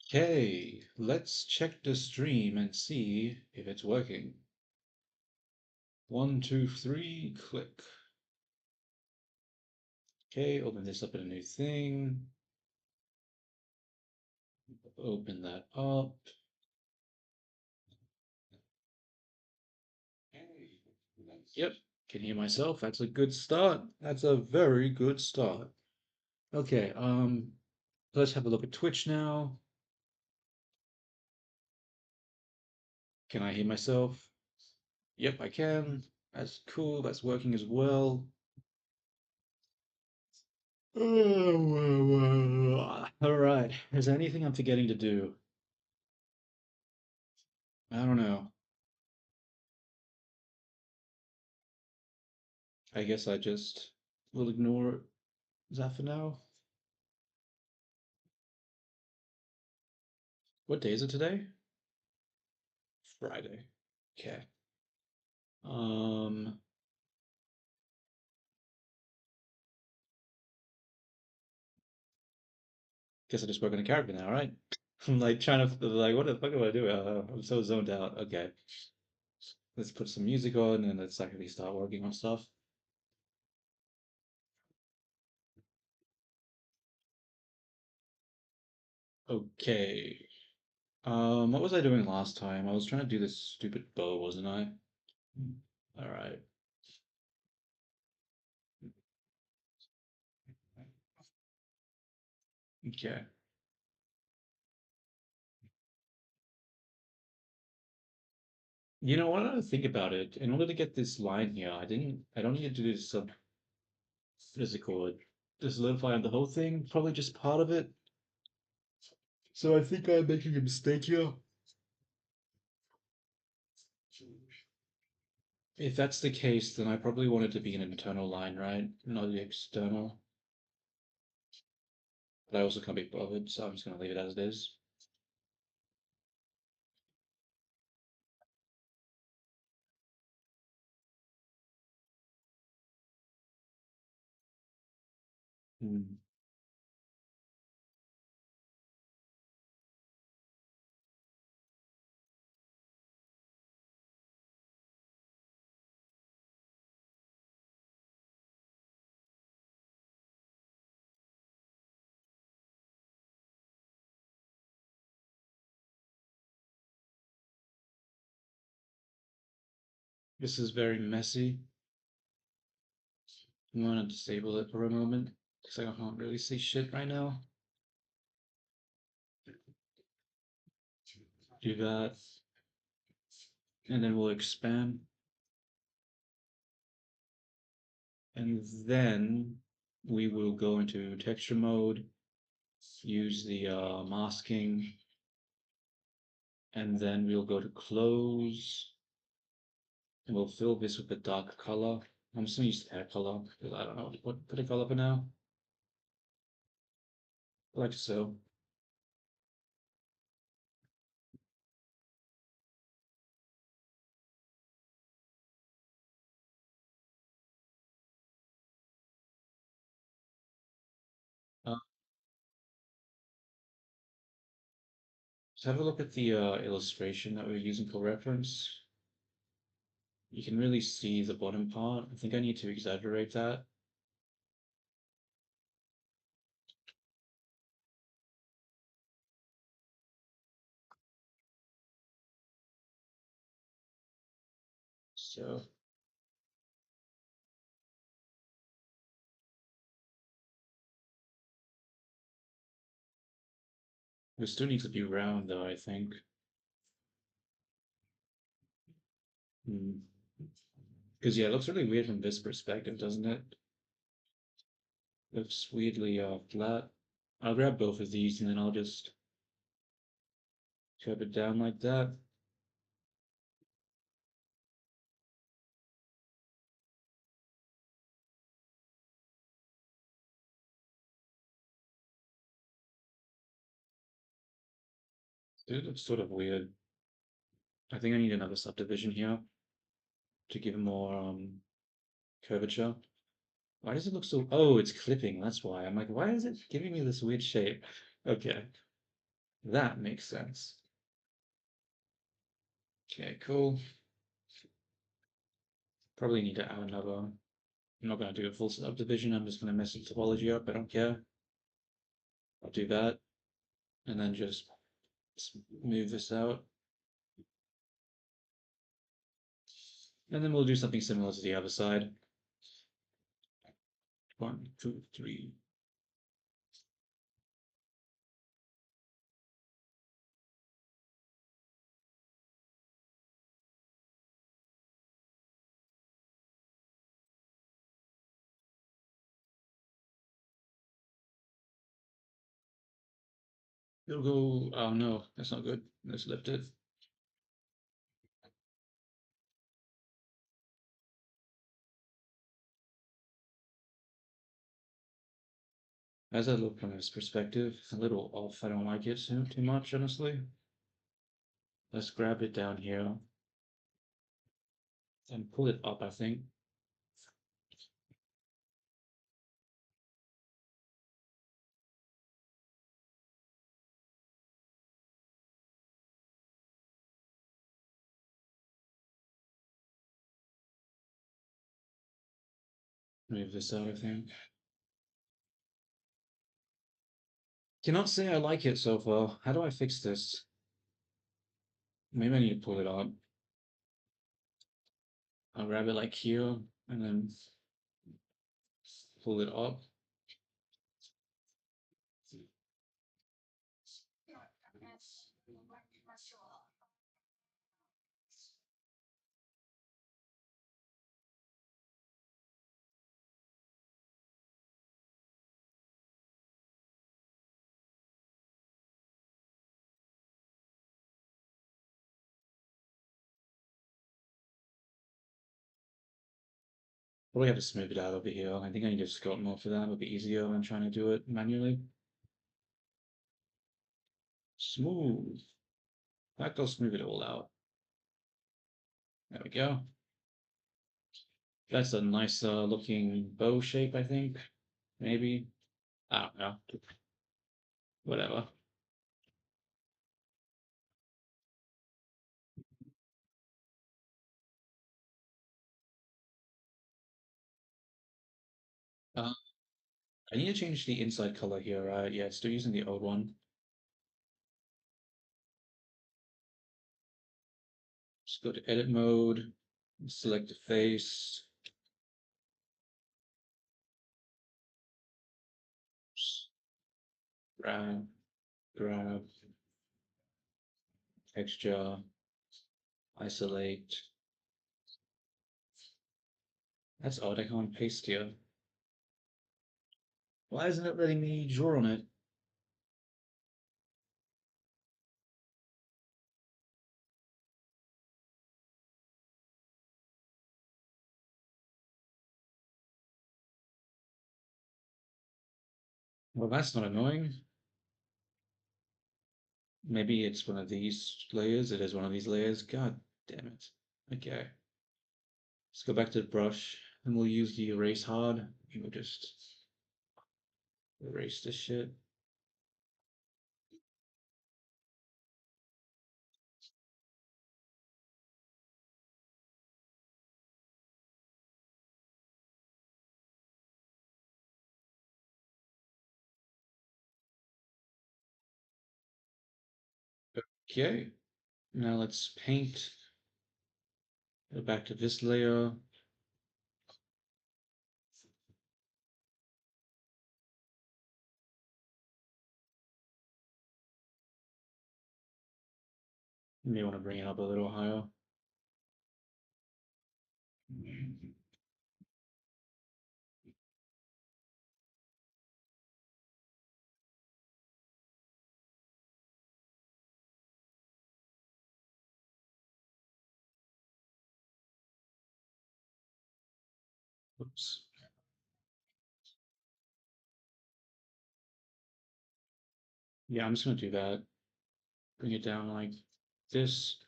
Okay, let's check the stream and see if it's working. One, two, three, click. Okay, open this up in a new thing. Open that up. Yep, can hear myself. That's a good start. That's a very good start. Okay, let's have a look at Twitch now. Can I hear myself? Yep, I can. That's cool. That's working as well. All right. Is there anything I'm forgetting to do? I don't know. I guess I just will ignore that for now. What day is it today? Friday. Okay. Um, guess I just work on a character now, right? I'm like trying to like, what the fuck do I do? I'm so zoned out. Okay, let's put some music on and let's actually start working on stuff. Okay. What was I doing last time? I was trying to do this stupid bow, wasn't I? All right. Okay. You know, what I think about it, in order to get this line here, I don't need to do this physical, to solidify the whole thing, probably just part of it. So I think I'm making a mistake here. If that's the case, then I probably want it to be an internal line, right? Not the external. But I also can't be bothered, so I'm just gonna leave it as it is. Hmm. This is very messy. I'm gonna disable it for a moment, because I can't really see shit right now. Do that, and then we'll expand. And then we will go into texture mode, use the masking, and then we'll go to close, and we'll fill this with a dark color. I'm just gonna use hair color because I don't know what put a color for now. Like so. Uh, let's have a look at the illustration that we're using for reference. You can really see the bottom part. I think I need to exaggerate that. So it still needs to be round though, I think. Because yeah, it looks really weird from this perspective, doesn't it? Looks weirdly flat. I'll grab both of these and then I'll just curve it down like that. It looks sort of weird. I think I need another subdivision here to give it more curvature. Why does it look so? Oh, it's clipping. That's why. I'm like, why is it giving me this weird shape? Okay. That makes sense. Okay, cool. Probably need to add another. I'm not going to do a full subdivision. I'm just going to mess the topology up. I don't care. I'll do that. And then just move this out. And then we'll do something similar to the other side. 1, 2, 3. It'll go. Oh no, that's not good. Let's lift it. How does that look from this perspective? A little off. I don't like it too much, honestly. Let's grab it down here and pull it up, I think. Move this out, I think. Cannot say I like it so far. How do I fix this? Maybe I need to pull it up. I'll grab it like here and then pull it up. Probably have to smooth it out over here. I think I need to sculpt more for that. It'll be easier than trying to do it manually. Smooth. In fact, I'll smooth it all out. There we go. That's a nice looking bow shape, I think. Maybe. I don't know. Whatever. Uh, I need to change the inside color here. Yeah, still using the old one. Just go to edit mode, select the face, grab, grab, texture, isolate. That's odd, I can't paste here. Why isn't it letting me draw on it? Well, that's not annoying. Maybe it's one of these layers. It is one of these layers. God damn it. Okay. Let's go back to the brush and we'll use the erase hard. We'll just erase this shit. Okay. Now let's paint. Go back to this layer. You may want to bring it up a little higher. Oops. Yeah, I'm just gonna do that. Bring it down like this.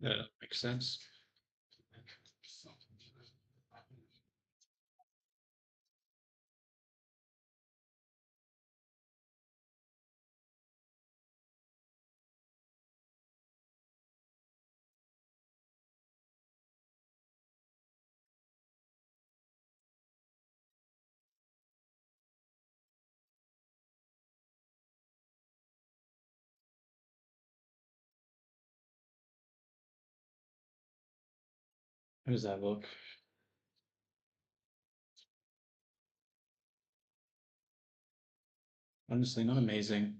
Yeah, makes sense. How does that look? Honestly, not amazing.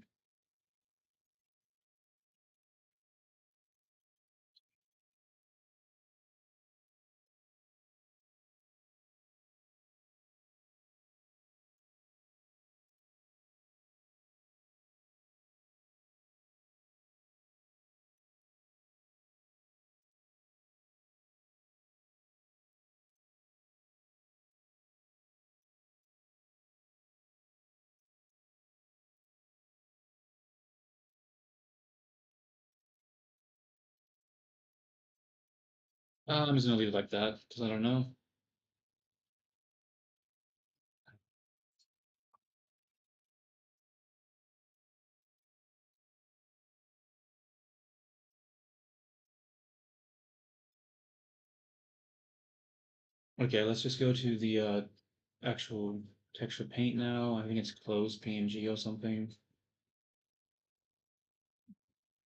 I'm just gonna leave it like that because I don't know. Okay, let's just go to the actual texture paint now. I think it's closed PNG or something.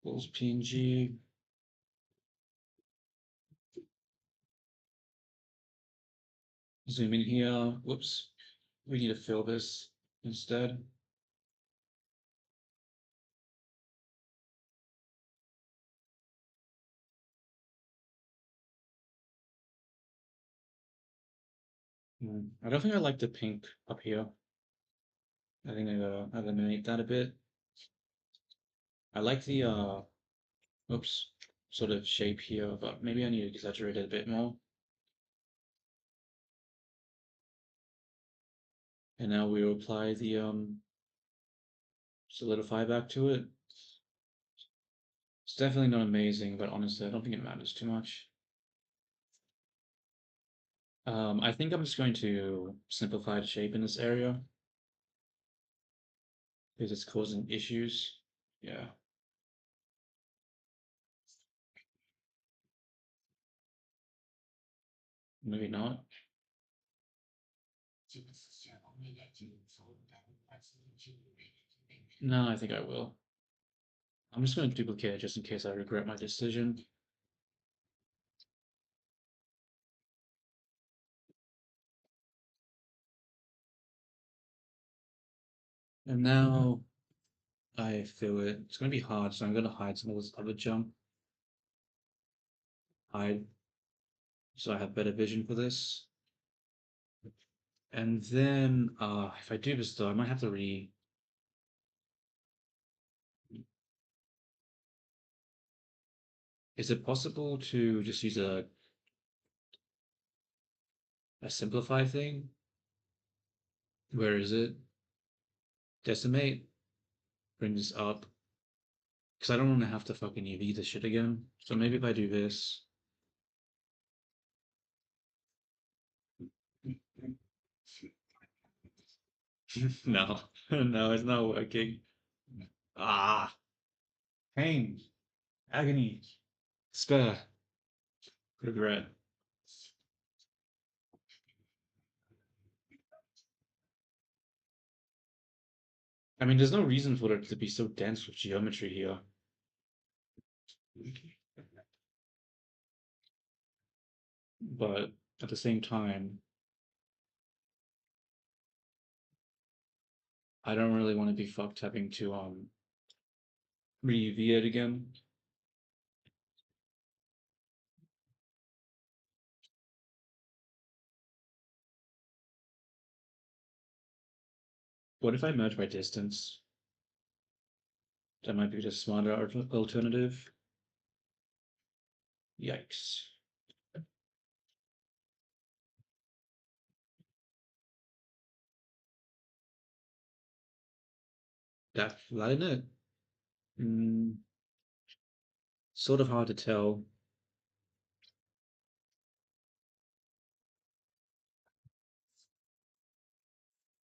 Close PNG. Zoom in here. Whoops. We need to fill this instead. I don't think I like the pink up here. I think I gotta eliminate that a bit. I like the oops, sort of shape here, but maybe I need to exaggerate it a bit more. And now we will apply the solidify back to it. It's definitely not amazing, but honestly, I don't think it matters too much. I think I'm just going to simplify the shape in this area because it's causing issues. Yeah, maybe not. No, I think I will. I'm just going to duplicate it just in case I regret my decision. And now I feel it. It's going to be hard, so I'm going to hide some of this other junk. Hide, so I have better vision for this. And then, if I do this though, I might have to Is it possible to just use a simplify thing? Where is it? Decimate? Bring this up. Because I don't want to have to fucking UV this shit again. So maybe if I do this. No, no, it's not working. Ah, pain, agony, despair, regret. I mean, there's no reason for it to be so dense with geometry here. But at the same time, I don't really want to be fucked having to re-UV it again. What if I merge by distance? That might be the smarter alternative. Yikes. That flatten it? Mm, sort of hard to tell.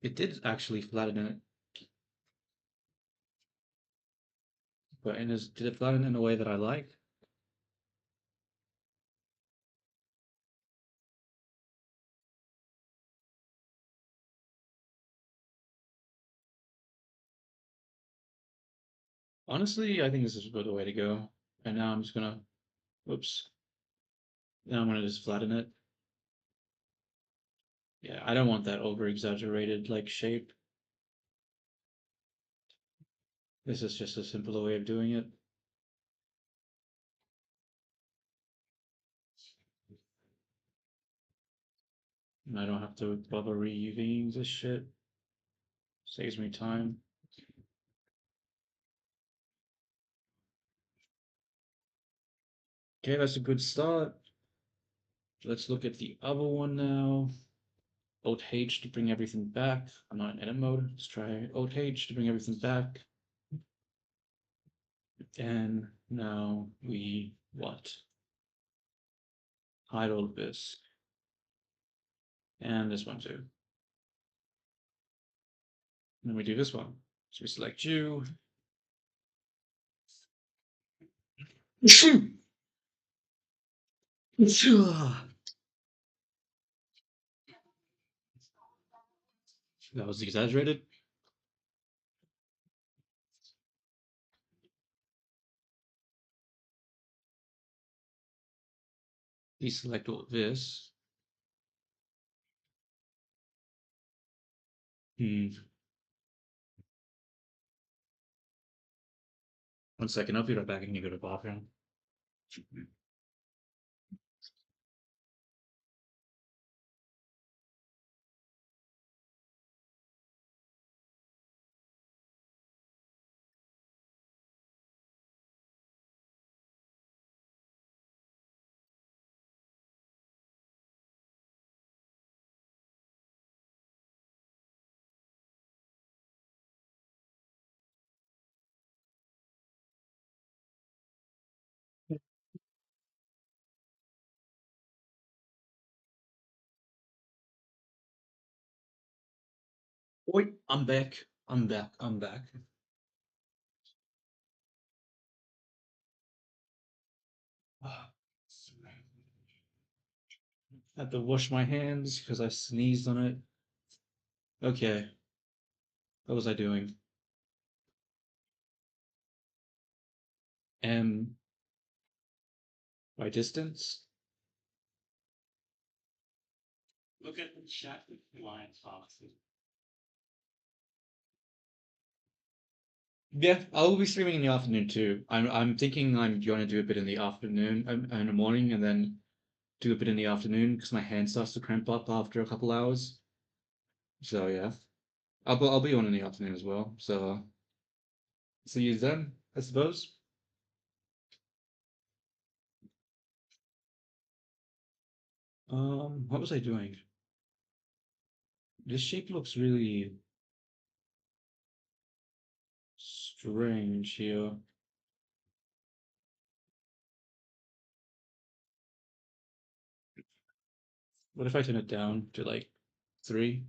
It did actually flatten it, but did it flatten in a way that I like? Honestly, I think this is the way to go. And now I'm just gonna, whoops. Now I'm gonna just flatten it. Yeah, I don't want that over exaggerated like shape. This is just a simpler way of doing it. And I don't have to bother re-UVing this shit. Saves me time. Okay, that's a good start. Let's look at the other one now. Alt H to bring everything back. I'm not in edit mode. Let's try Alt H to bring everything back. And now we what? Hide all of this. And this one too. And then we do this one. So we select you. That was exaggerated. Deselect all of this. Hmm. 1 second, I'll be right back. I need to go to the bathroom. Wait, I'm back. I'm back. I'm back. Had to wash my hands because I sneezed on it. Okay, what was I doing? M by distance? Look at the chat line policy. Yeah, I'll be streaming in the afternoon too. I'm thinking I'm going to do a bit in the afternoon, in the morning, and then do a bit in the afternoon because my hand starts to cramp up after a couple hours. So yeah, I'll be on in the afternoon as well. So see you then, I suppose. What was I doing? This shape looks really strange here. What if I turn it down to like 3?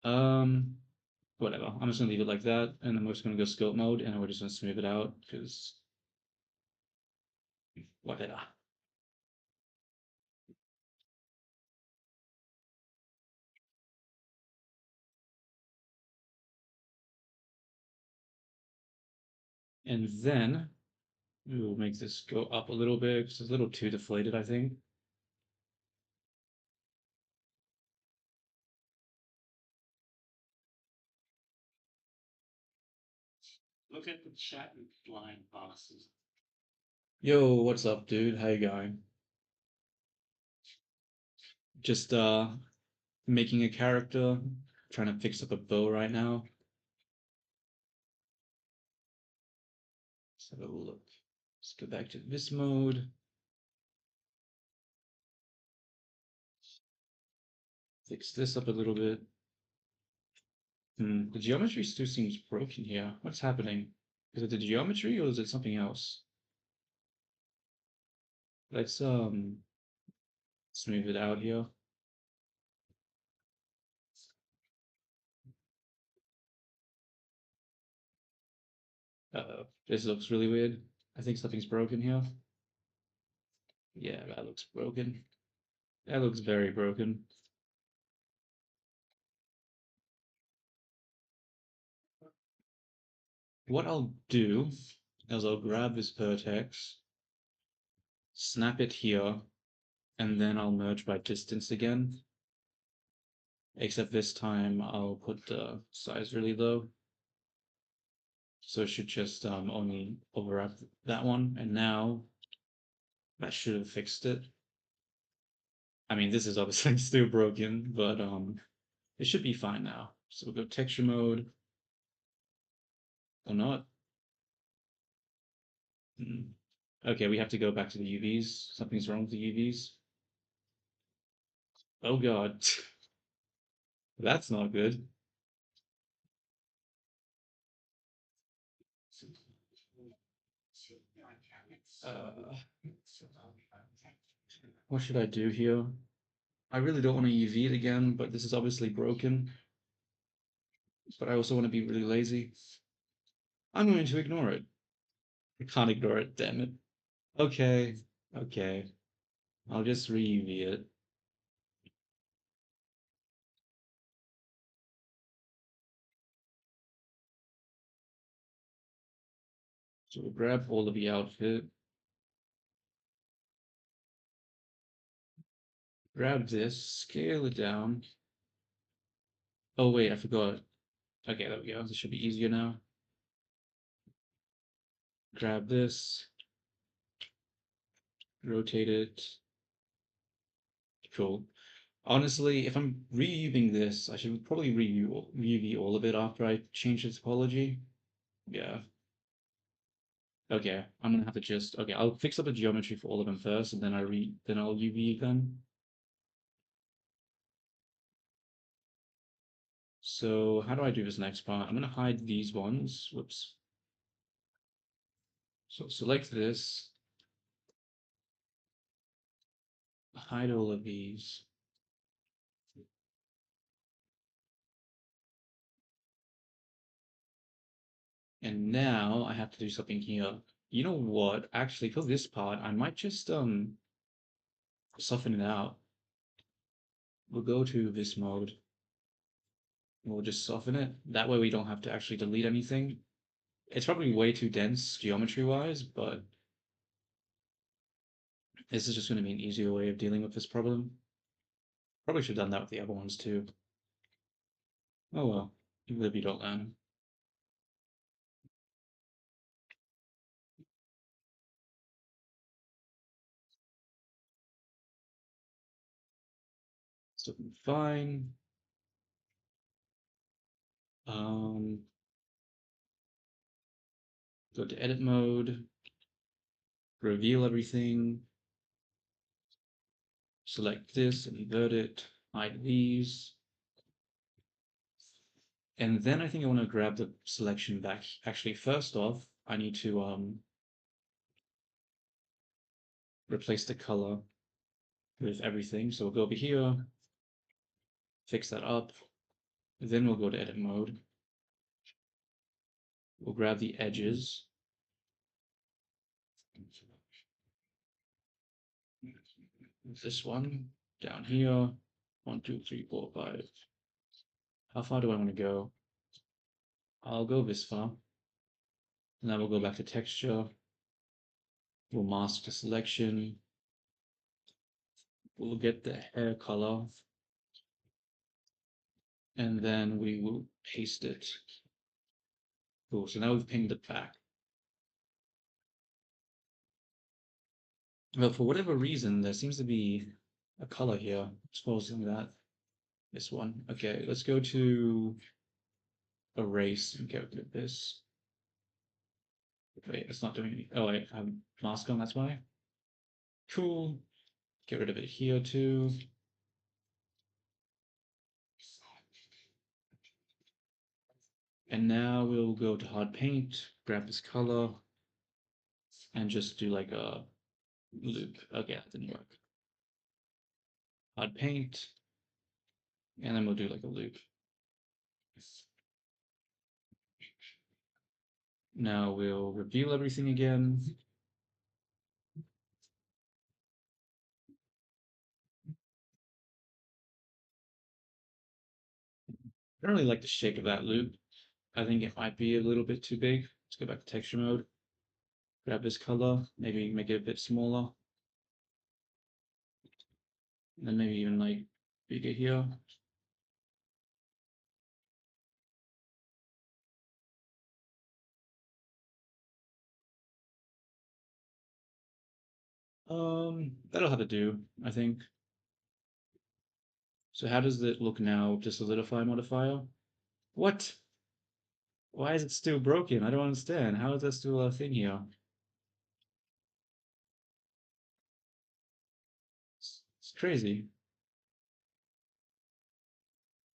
Um, Whatever. I'm just gonna leave it like that, and then we're just gonna go scope mode, and we're just gonna smooth it out because whatever. And then we'll make this go up a little bit because it's a little too deflated, I think. Look at the chat line boxes. Yo, what's up, dude? How you going? Just making a character, trying to fix up a bow right now. Let's have a look. Let's go back to this mode. Fix this up a little bit. The geometry still seems broken here. What's happening? Is it the geometry or is it something else? Let's Smooth it out here. This looks really weird. I think something's broken here. Yeah, that looks broken. That looks very broken. What I'll do is I'll grab this vertex, snap it here, and then I'll merge by distance again. Except this time I'll put the size really low. So it should just only overlap that one. And now that should have fixed it. I mean, this is obviously still broken, but it should be fine now. So we'll go texture mode or not. Okay, we have to go back to the UVs. Something's wrong with the UVs. Oh god. That's not good. Uh, what should I do here? I really don't want to UV it again, but this is obviously broken. But I also want to be really lazy. I'm going to ignore it. I can't ignore it, damn it. Okay, okay. I'll just re-UV it. So we'll grab all of the outfit. Grab this, scale it down. Oh wait, I forgot. Okay, there we go. This should be easier now. Grab this, rotate it. Cool. Honestly, if I'm reusing this, I should probably re-UV all of it after I change the topology. Yeah. Okay, I'm gonna have to just okay. I'll fix up the geometry for all of them first, and then I'll UV them. So how do I do this next part? I'm gonna hide these ones. Whoops. So select this, hide all of these. And now I have to do something here. You know what? Actually, for this part, I might just soften it out. We'll go to this mode. We'll just soften it. That way we don't have to actually delete anything. It's probably way too dense geometry-wise, but this is just going to be an easier way of dealing with this problem. Probably should have done that with the other ones too. Oh well, you live, you don't learn. So fine. Um, go to edit mode, reveal everything, select this, invert it, hide these. And then I think I want to grab the selection back. Actually, first off, I need to replace the color with everything. So we'll go over here, fix that up. Then we'll go to edit mode. We'll grab the edges. This one down here. 1, 2, 3, 4, 5. How far do I want to go? I'll go this far. And then we'll go back to texture. We'll mask the selection. We'll get the hair color. And then we will paste it. Cool, so now we've pinged it back. But for whatever reason, there seems to be a color here exposing that. This one. Okay, let's go to erase and get rid of this. Wait, it's not doing any. Oh, wait, I have mask on, that's why. Cool. Get rid of it here too. And now we'll go to hard paint, grab this color, and just do like a loop. Okay, that didn't work. Hard paint, and then we'll do like a loop. Now we'll reveal everything again. I don't really like the shape of that loop. I think it might be a little bit too big. Let's go back to texture mode. Grab this color, maybe make it a bit smaller. And then maybe even like bigger here. That'll have to do, I think. So how does it look now? The solidify modifier? What? Why is it still broken? I don't understand. How is that still a thing here? It's crazy.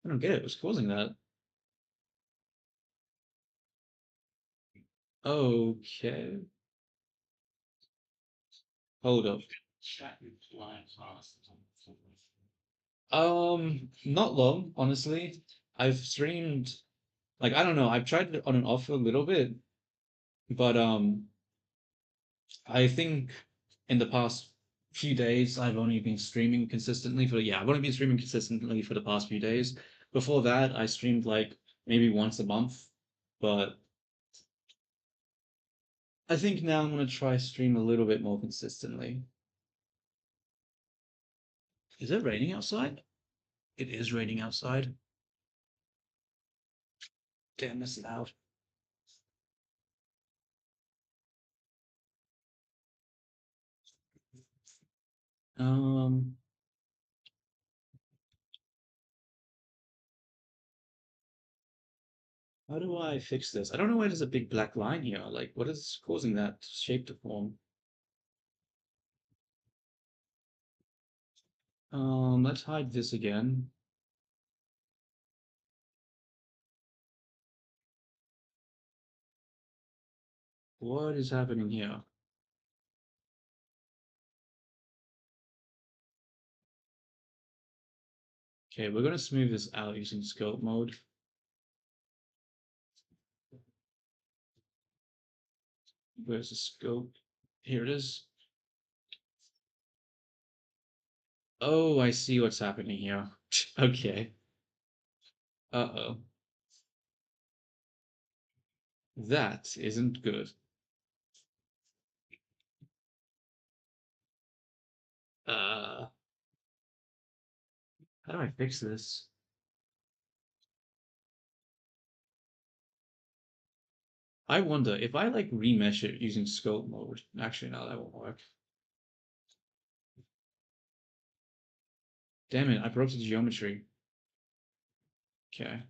I don't get it. What's causing that? Okay. Hold up. Not long, honestly. I've streamed like I don't know, I've tried it on and off a little bit, but I think in the past few days I've only been streaming consistently for yeah, I've only been streaming consistently for the past few days. Before that, I streamed like maybe once a month, but I think now I'm gonna try stream a little bit more consistently. Is it raining outside? It is raining outside. Damn, that's loud. Um, how do I fix this? I don't know why there's a big black line here. Like, what is causing that shape to form? Let's hide this again. What is happening here? Okay, we're gonna smooth this out using scope mode. Where's the scope? Here it is. Oh, I see what's happening here. Okay. Uh-oh. That isn't good. Uh, how do I fix this? I wonder if I like remesh it using scope mode. Actually, no, that won't work. Damn it, I broke the geometry. Okay.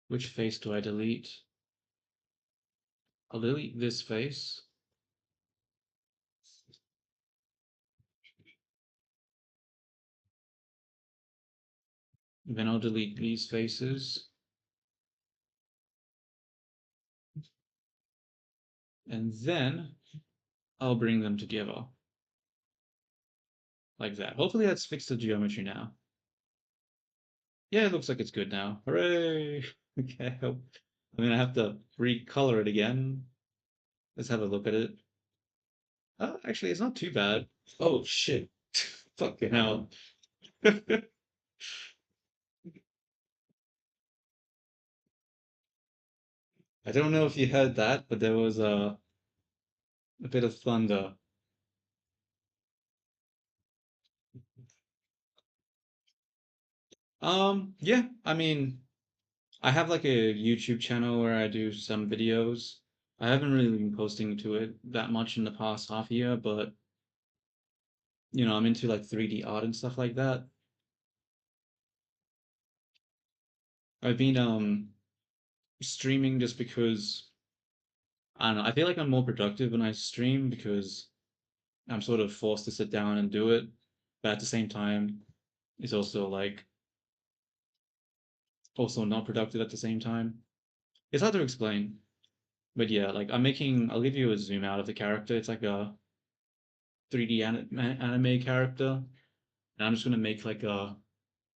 Which face do I delete? I'll delete this face. Then I'll delete these faces. And then I'll bring them together. Like that. Hopefully that's fixed the geometry now. Yeah, it looks like it's good now. Hooray! Okay. I mean, I have to recolor it again. Let's have a look at it. Actually, it's not too bad. Oh, shit. Fucking hell. I don't know if you heard that, but there was a bit of thunder. Yeah, I mean, I have like a YouTube channel where I do some videos. I haven't really been posting to it that much in the past half year, but I'm into like 3D art and stuff like that. I've been streaming just because I don't know. I feel like I'm more productive when I stream because I'm sort of forced to sit down and do it. But at the same time, it's also like also not productive at the same time. It's hard to explain. But yeah, like I'll give you a zoom out of the character. It's like a 3D anime character. And I'm just gonna make like a,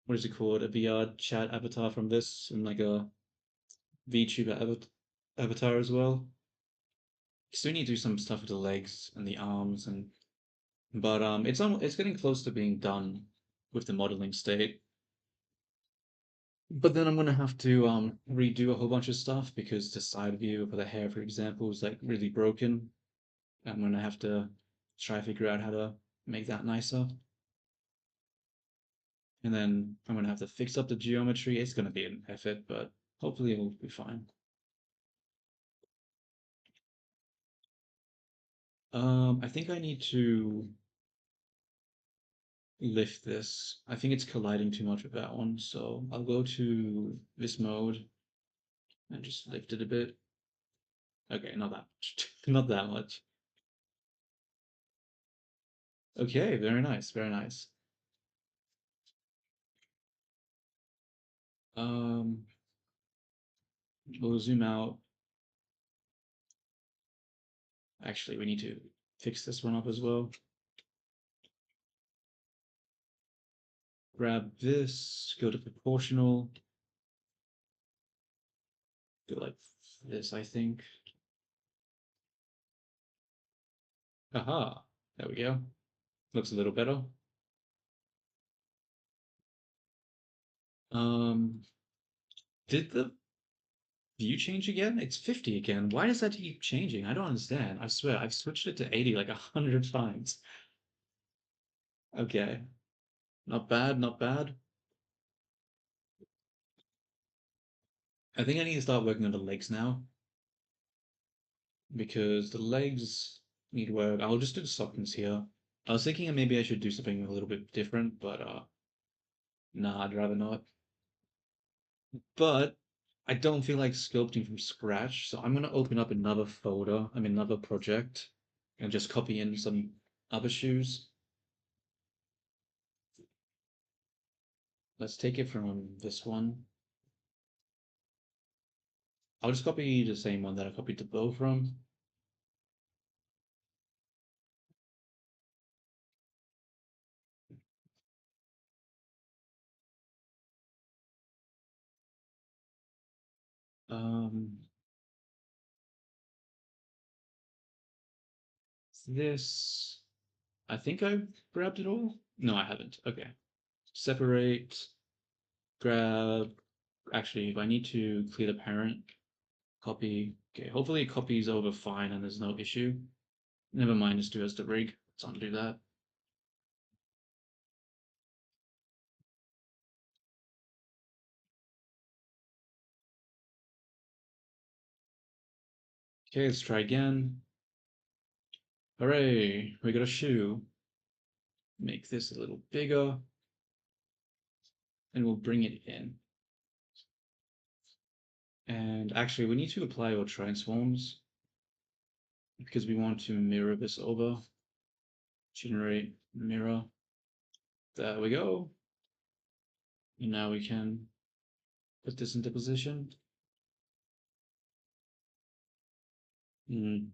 what is it called? A VR chat avatar from this and like a VTuber avatar as well. So we need to do some stuff with the legs and the arms and but it's getting close to being done with the modeling state. But then I'm gonna have to redo a whole bunch of stuff because the side view for the hair, for example, is like really broken. I'm gonna have to try to figure out how to make that nicer. And then I'm gonna have to fix up the geometry. It's gonna be an effort, but hopefully it'll be fine. I think I need to lift this. I think it's colliding too much with that one, so I'll go to this mode and just lift it a bit. Okay, not that much. Not that much. Okay, very nice, very nice. Um, we'll zoom out. Actually, we need to fix this one up as well. Grab this, go to proportional, go like this, I think. Aha, there we go. Looks a little better. Um, did the view change again? It's 50 again. Why does that keep changing? I don't understand. I swear, I've switched it to 80 like 100 times. Okay, not bad, not bad. I think I need to start working on the legs now because the legs need work. I'll just do the stockings here. I was thinking maybe I should do something a little bit different, but nah, I'd rather not. But I don't feel like sculpting from scratch, so I'm gonna open up another folder, another project, and just copy in some other shoes. Let's take it from this one. I'll just copy the same one that I copied the bow from. Um, this, I think I grabbed it all. No, I haven't. Okay. Separate, grab. Actually, if I need to clear the parent, copy. Okay, hopefully it copies over fine and there's no issue. Never mind, let's do as the rig. Let's undo that. Okay, let's try again. Hooray, we got a shoe. Make this a little bigger, and we'll bring it in. And actually, we need to apply our transforms because we want to mirror this over. Generate mirror. There we go. And now we can put this into position. Mm.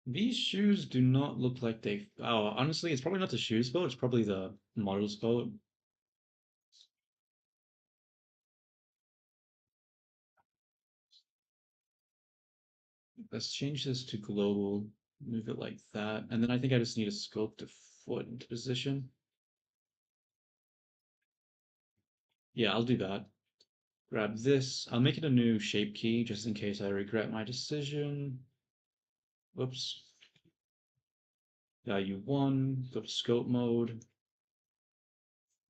These shoes do not look like they. Oh, honestly, it's probably not the shoes' fault. It's probably the model's fault. Let's change this to global. Move it like that, and then I think I just need to sculpt the foot into position. Yeah, I'll do that. Grab this. I'll make it a new shape key just in case I regret my decision. Whoops. Value 1. Go to scope mode.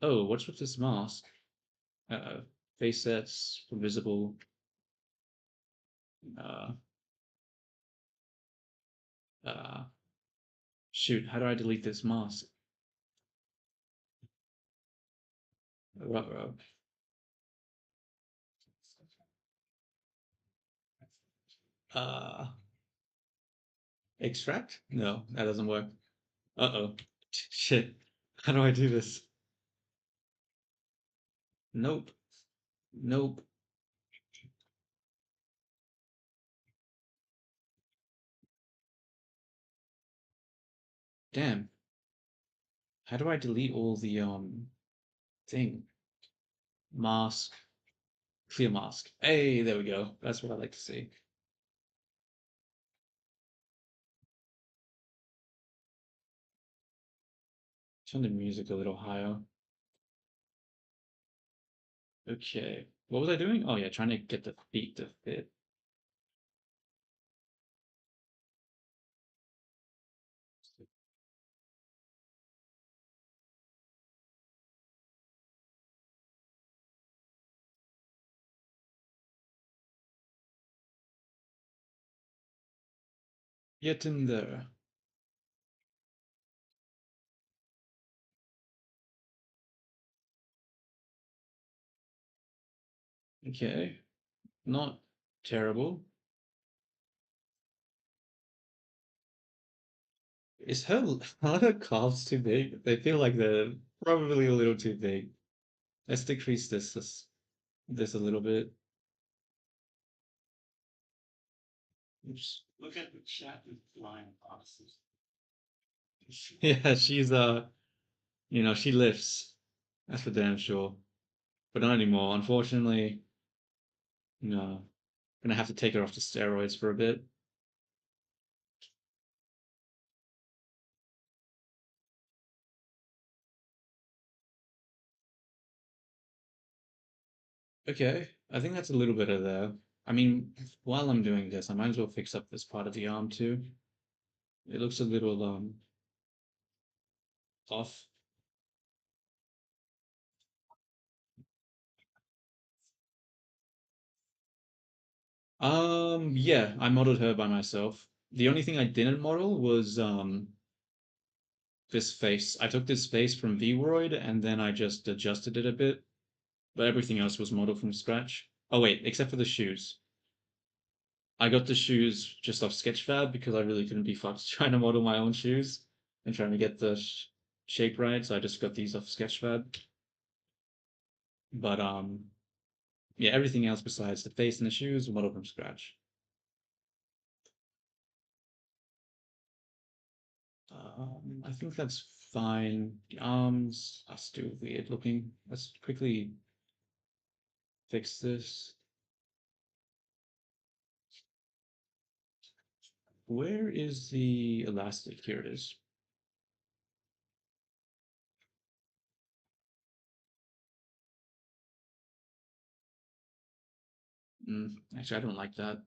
Oh, what's with this mask? Face sets, visible. Uh, uh, shoot, how do I delete this mask? Rub, rub. Uh, extract? No, that doesn't work. Uh-oh. Shit. How do I do this? Nope. Nope. Damn. How do I delete all the thing? Mask. Clear mask. Hey, there we go. That's what I like to see. Turn the music a little higher. Okay. What was I doing? Oh yeah, trying to get the beat to fit. Get in there. Okay. Not terrible. Is her are her calves too big? They feel like they're probably a little too big. Let's decrease this a little bit. Oops. Look at the chat with flying foxes. Yeah, she's she lifts. That's for damn sure. But not anymore. Unfortunately, no. Gonna have to take her off the steroids for a bit. Okay, I think that's a little bit of there. I mean, while I'm doing this, I might as well fix up this part of the arm too. It looks a little off. Yeah, I modeled her by myself. The only thing I didn't model was this face. I took this face from Vroid and then I just adjusted it a bit, but everything else was modeled from scratch. Oh wait, except for the shoes. I got the shoes just off Sketchfab because I really couldn't be fucked trying to model my own shoes and trying to get the shape right, so I just got these off Sketchfab. But yeah, everything else besides the face and the shoes modeled from scratch. I think that's fine. The arms are still weird looking. Let's quickly fix this. Where is the elastic? Here it is. Actually, I don't like that.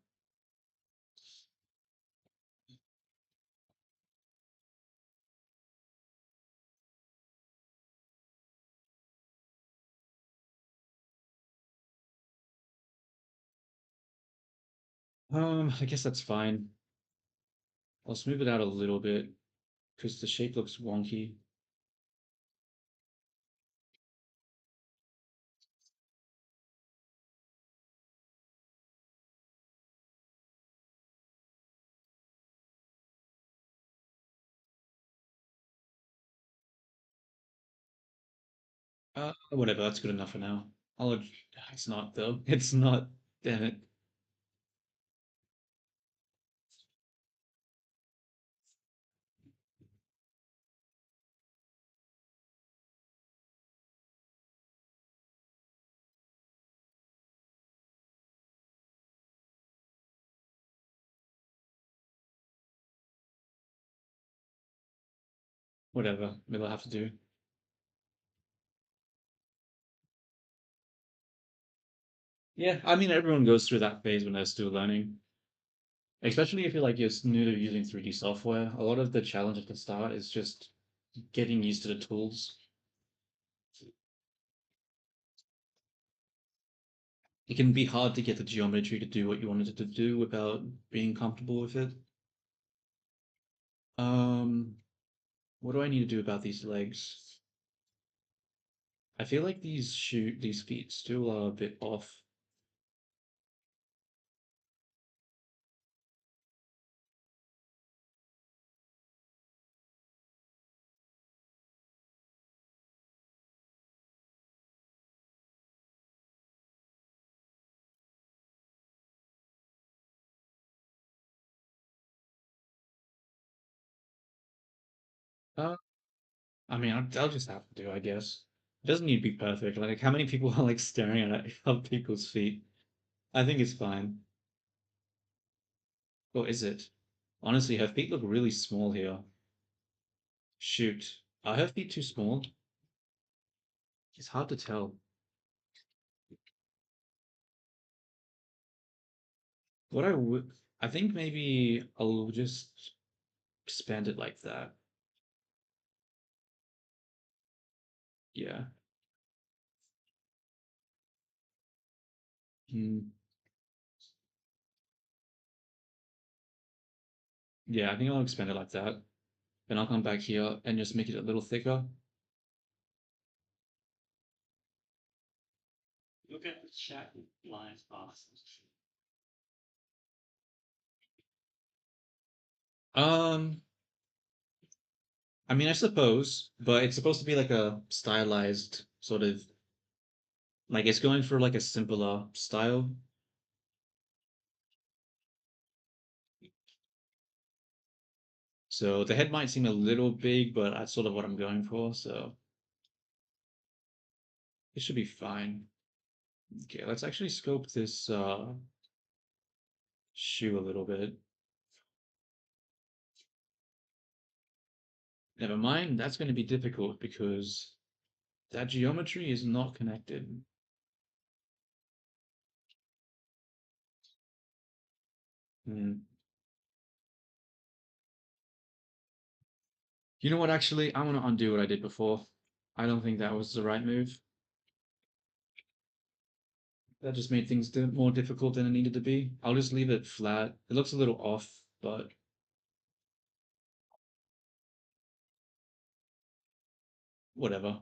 I guess that's fine. I'll smooth it out a little bit because the shape looks wonky. Whatever, that's good enough for now. I'll, it's not though. It's not. Damn it. Whatever. Maybe I'll have to do. Yeah, I mean, everyone goes through that phase when they're still learning. Especially if you're new to using 3D software. A lot of the challenge at the start is just getting used to the tools. It can be hard to get the geometry to do what you wanted it to do without being comfortable with it. Um, what do I need to do about these legs? I feel like these feet still are a bit off. Uh, I mean, I'll just have to do, I guess. It doesn't need to be perfect. Like, how many people are like staring at other people's feet? I think it's fine. Or is it? Honestly, her feet look really small here. Shoot. Are her feet too small? It's hard to tell. What I would, I think maybe I'll just expand it like that. Yeah. Hmm. Yeah, I think I'll expand it like that. Then I'll come back here and just make it a little thicker. Look at the chat lines past. Um, I mean, I suppose, but it's supposed to be like a stylized sort of, like it's going for like a simpler style. So the head might seem a little big, but that's sort of what I'm going for, so it should be fine. Okay, let's actually scope this shoe a little bit. Never mind, that's going to be difficult because that geometry is not connected. Hmm. You know what, actually, I want to undo what I did before. I don't think that was the right move. That just made things more difficult than it needed to be. I'll just leave it flat. It looks a little off, but whatever.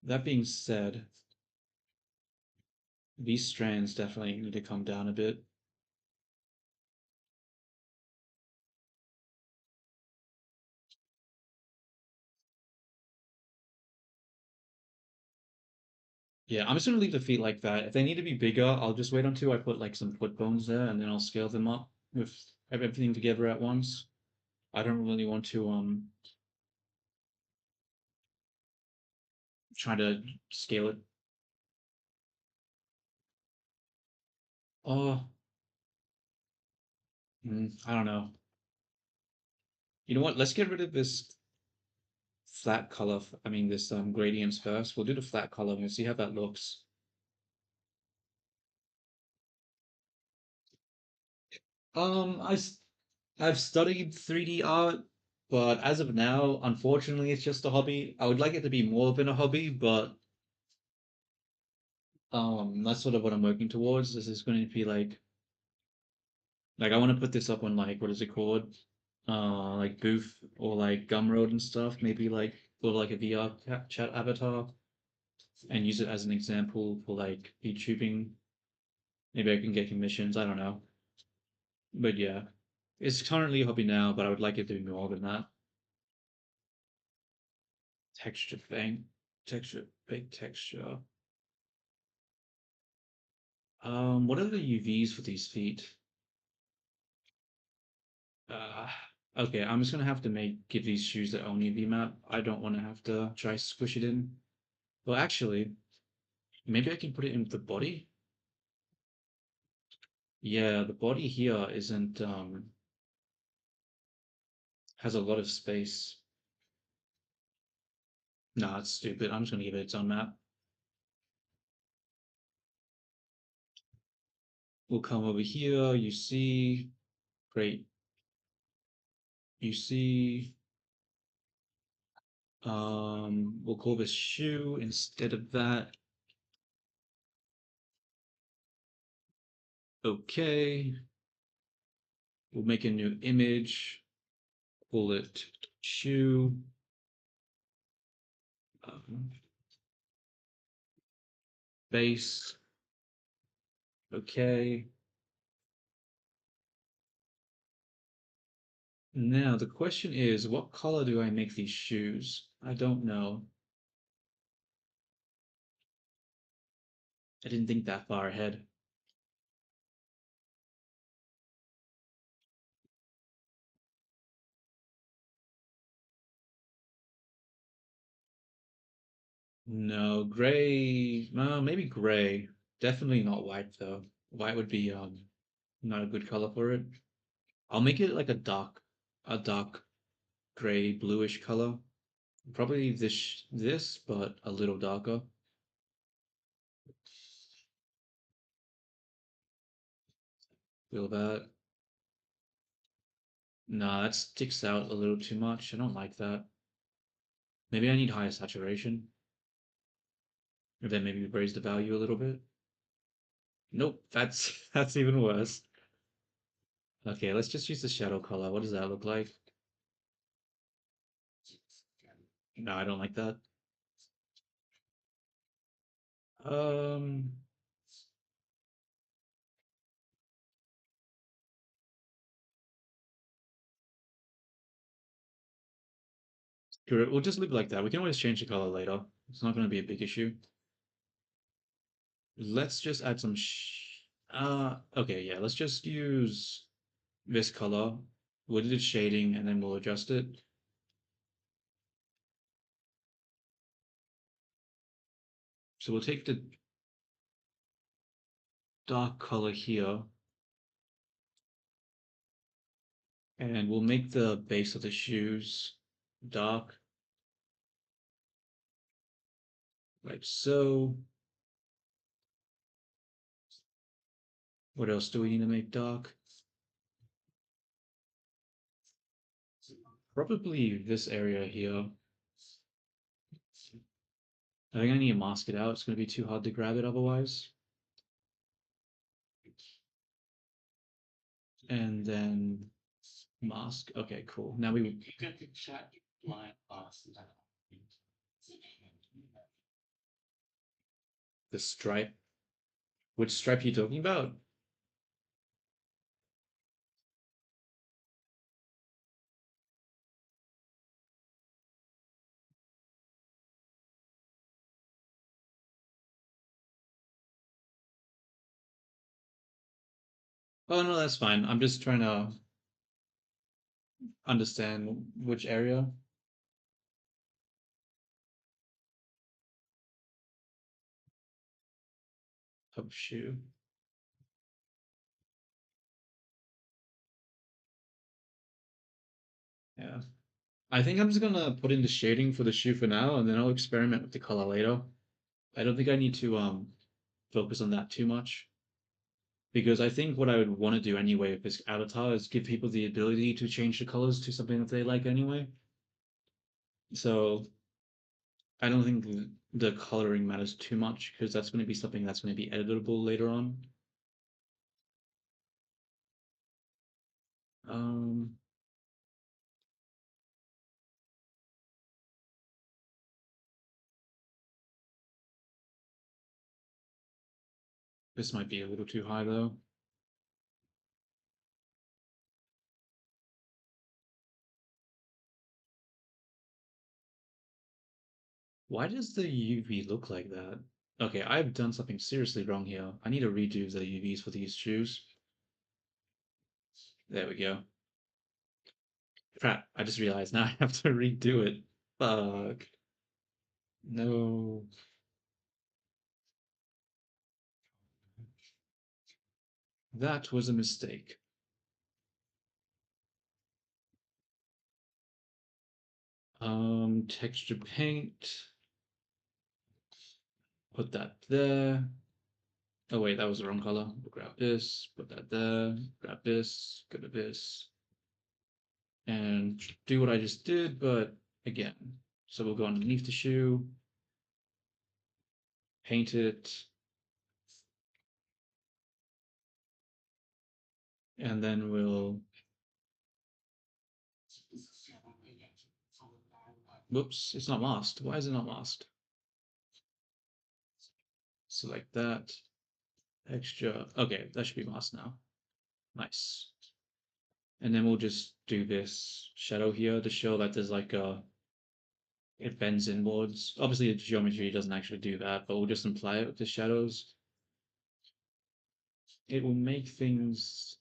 That being said, these strands definitely need to come down a bit. Yeah, I'm just gonna leave the feet like that. If they need to be bigger, I'll just wait until I put like some foot bones there and then I'll scale them up with everything together at once. I don't really want to try to scale it. Oh, I don't know. You know what? Let's get rid of this flat color. I mean, this gradients first. We'll do the flat color and see how that looks. Um, I s- I've studied 3D art, but as of now, unfortunately, it's just a hobby. I would like it to be more than a hobby, but that's sort of what I'm working towards. This is going to be like I want to put this up on like what is it called? Like Booth or like Gumroad and stuff. Maybe like or like a VR chat avatar and use it as an example for like YouTubing. Maybe I can get commissions. I don't know. But yeah, it's currently a hobby now, but I would like it to be more than that. Texture thing, texture, big texture. What are the UVs for these feet? Uh, okay, I'm just gonna have to give these shoes their own UV map. I don't want to have to try squish it in. Well, actually, maybe I can put it in the body. Yeah, the body here isn't has a lot of space. Nah, it's stupid. I'm just gonna give it its own map. We'll come over here. You see, great. You see, we'll call this shoe instead of that. Okay. We'll make a new image. Call it shoe. Base. Okay. Now the question is, what color do I make these shoes? I don't know. I didn't think that far ahead. No, gray. Maybe gray. Definitely not white though. White would be not a good color for it. I'll make it like a dark gray bluish color. Probably this, but a little darker. Feel that? Nah, that sticks out a little too much. I don't like that. Maybe I need higher saturation. Or then maybe raise the value a little bit. Nope, that's that's even worse. Okay, let's just use the shadow color. What does that look like? No, I don't like that. Um, Screw it. We'll just leave it like that. We can always change the color later. It's not going to be a big issue. Let's just add some okay, yeah, let's just use this color. We'll do the shading and then we'll adjust it. So we'll take the dark color here and we'll make the base of the shoes dark, like so. What else do we need to make dark? Probably this area here. I think I need to mask it out. It's going to be too hard to grab it otherwise. And then mask. Okay, cool. Now we the stripe. Which stripe are you talking about? Oh no, that's fine. I'm just trying to understand which area of shoe. Yeah. I think I'm just gonna put in the shading for the shoe for now, and then I'll experiment with the color later. I don't think I need to focus on that too much because I think what I would want to do anyway with this avatar is give people the ability to change the colors to something that they like anyway. So I don't think the coloring matters too much because that's going to be something that's going to be editable later on. Um, this might be a little too high though. Why does the UV look like that? Okay, I've done something seriously wrong here. I need to redo the UVs for these shoes. There we go. Crap, I just realized now I have to redo it. Fuck. No. That was a mistake. Texture paint. Put that there. Oh wait, that was the wrong color. We'll grab this, put that there, grab this, go to this, and do what I just did, but again. So we'll go underneath the shoe, paint it, and then we'll, whoops, it's not masked. Why is it not masked? Select that. Extra. Okay, that should be masked now. Nice. And then we'll just do this shadow here to show that there's like a it bends inwards. Obviously, the geometry doesn't actually do that, but we'll just imply it with the shadows. It will make things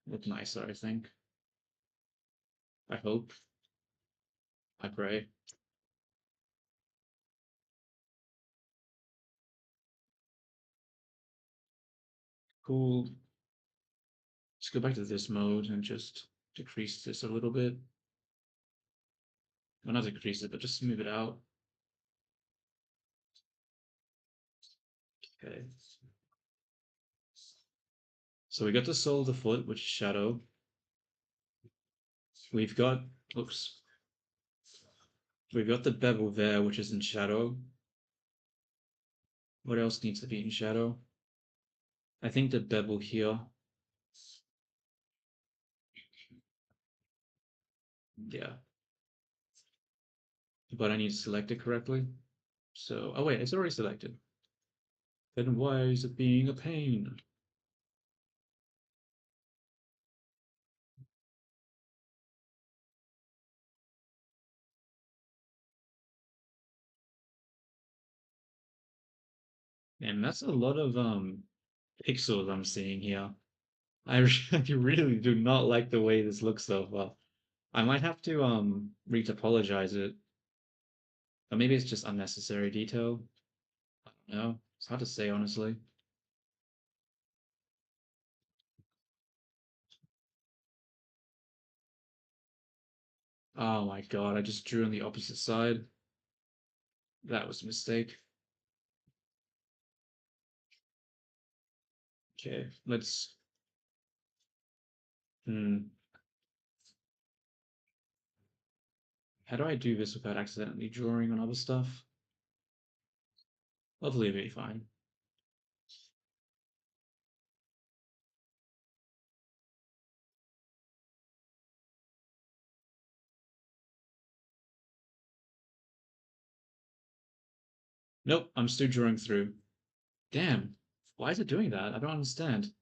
look nicer, I think. I hope. I pray. Cool. Let's go back to this mode and just decrease this a little bit. Well, not decrease it, but just move it out. Okay. So we got the sole of the foot, which is shadow. We've got, oops, we've got the bevel there, which is in shadow. What else needs to be in shadow? I think the bevel here. Yeah, but I need to select it correctly. So, oh wait, it's already selected. Then why is it being a pain? And that's a lot of pixels I'm seeing here. I really do not like the way this looks so far. I might have to retopologize it. Or maybe it's just unnecessary detail. I don't know. It's hard to say honestly. Oh my god, I just drew on the opposite side. That was a mistake. Okay, let's hmm. How do I do this without accidentally drawing on other stuff? Hopefully it'll be fine. Nope, I'm still drawing through. Damn. Why is it doing that? I don't understand.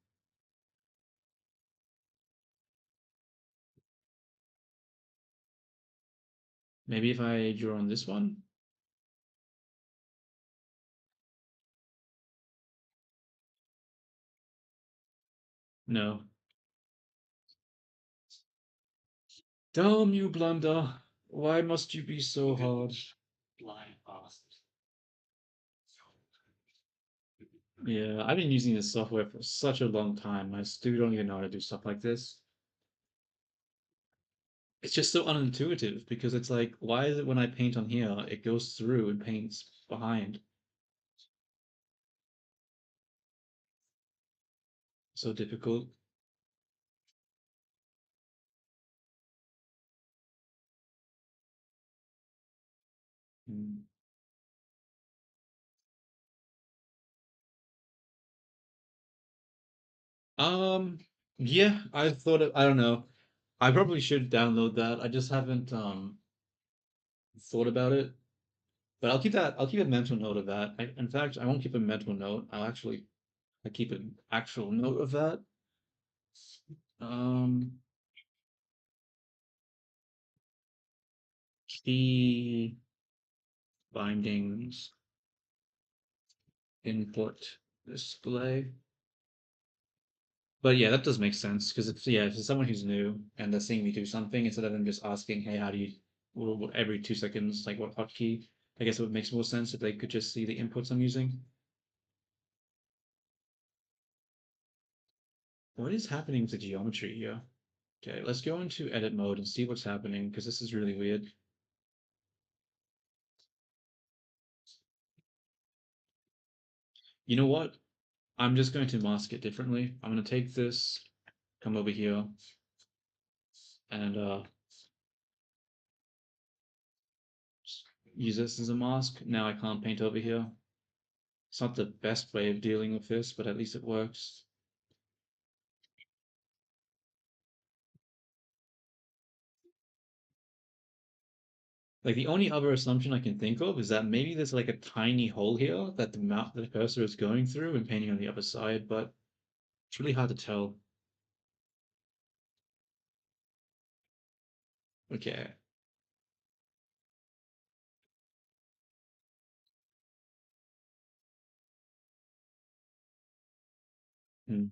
Maybe if I draw on this one? No. Damn you, Blunder. Why must you be so hard? Yeah, I've been using this software for such a long time. I still don't even know how to do stuff like this. It's just so unintuitive because it's like, why is it when I paint on here, it goes through and paints behind? So difficult. Mm. Um, yeah, I thought I don't know. I probably should download that. I just haven't thought about it. But I'll keep a mental note of that. In fact, I won't keep a mental note. I keep an actual note of that. Um, key bindings, input, display. But yeah, that does make sense because if it's someone who's new and they're seeing me do something instead of them just asking, "Hey, how do you?" Well, every 2 seconds, like what hotkey? I guess it would make more sense if they could just see the inputs I'm using. What is happening with the geometry here? Okay, let's go into edit mode and see what's happening because this is really weird. You know what? I'm just going to mask it differently. I'm going to take this, come over here, and use this as a mask. Now I can't paint over here. It's not the best way of dealing with this, but at least it works. Like the only other assumption I can think of is that maybe there's like a tiny hole here that the cursor is going through and painting on the other side, but it's really hard to tell. Okay. Hmm.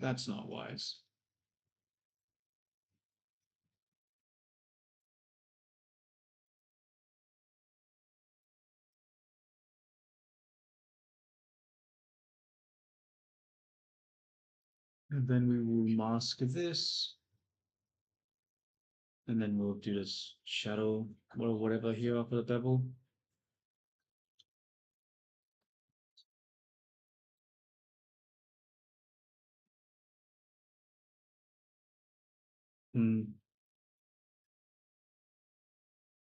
That's not wise. And then we will mask this, and then we'll do this shadow or whatever here for the bevel. Hmm.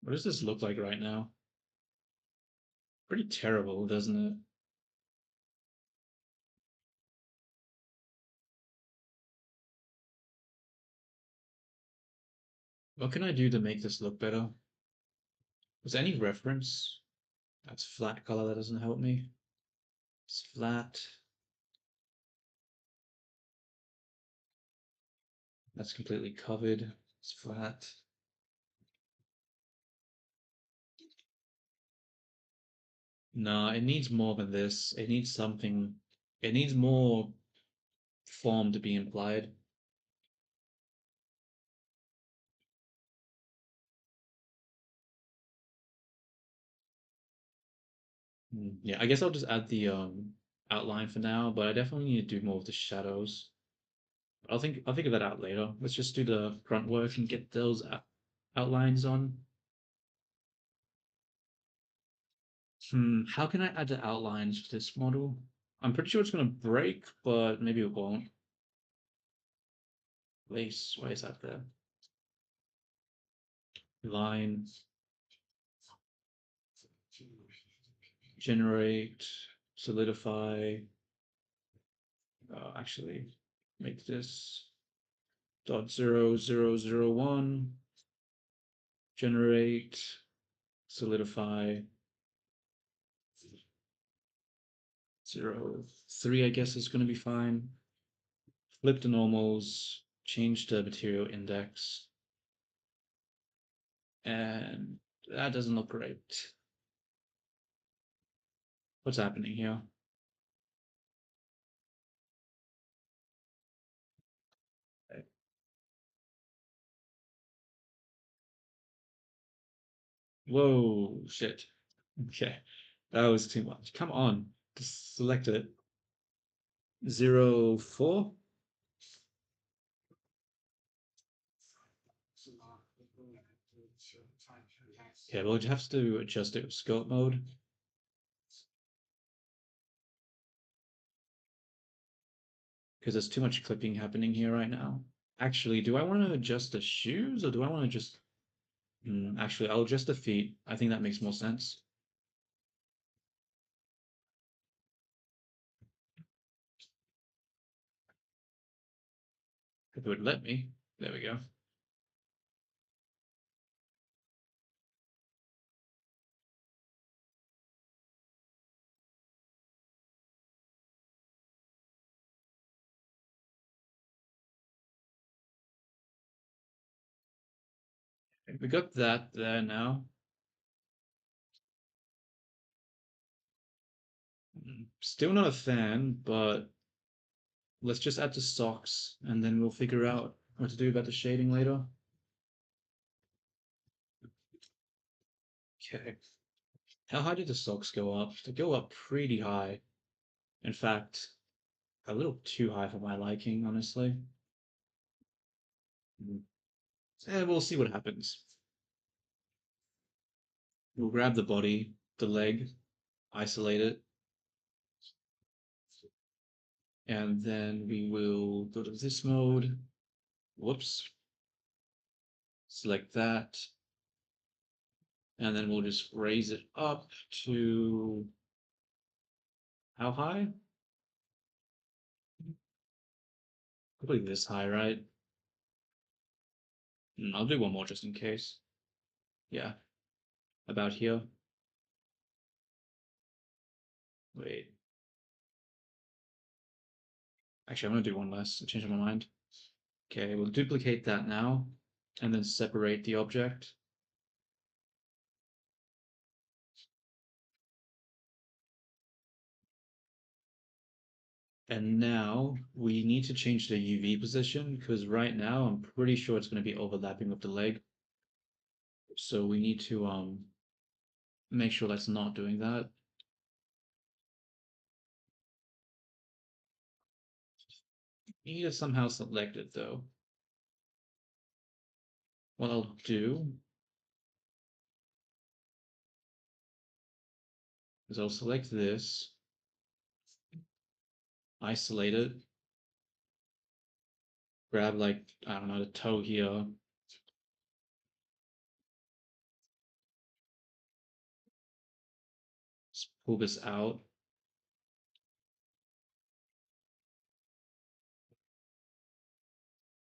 What does this look like right now? Pretty terrible, doesn't it? What can I do to make this look better? Was there any reference? That's flat color, that doesn't help me. It's flat. That's completely covered. It's flat. No, it needs more than this. It needs something. It needs more form to be implied. Yeah, I guess I'll just add the outline for now, but I definitely need to do more of the shadows. I'll figure that out later. Let's just do the grunt work and get those outlines on. How can I add the outlines to this model? I'm pretty sure it's gonna break, but maybe it won't. Lace, why is that there? Line, generate, solidify. Actually, make this dot 0 0 0 1. Generate, solidify, 0 3. I guess is going to be fine. Flip the normals, change the material index, and that doesn't look great. What's happening here? Whoa, shit. Okay, that was too much. Come on, just select it. 0 4. Yeah, we'll have to adjust it with scope mode because there's too much clipping happening here right now. Actually, do I want to adjust the shoes or do I want to just... actually, I'll adjust the feet. I think that makes more sense. If it would let me. There we go. We got that there now. Still not a fan, but let's just add the socks and then we'll figure out what to do about the shading later. Okay. How high did the socks go up? They go up pretty high. In fact, a little too high for my liking, honestly. We'll see what happens. We'll grab the body, the leg, isolate it, and then we will go to this mode. Whoops. Select that. And then we'll just raise it up to how high? Probably this high, right? I'll do one more just in case. Yeah, about here. Wait. Actually, I'm gonna do one less. I changed my mind. Okay, we'll duplicate that now, and then separate the object. And now we need to change the UV position because right now I'm pretty sure it's going to be overlapping with the leg. So we need to make sure that's not doing that. You need to somehow select it though. What I'll do is I'll select this, isolate it, grab like, I don't know, the toe here, just pull this out.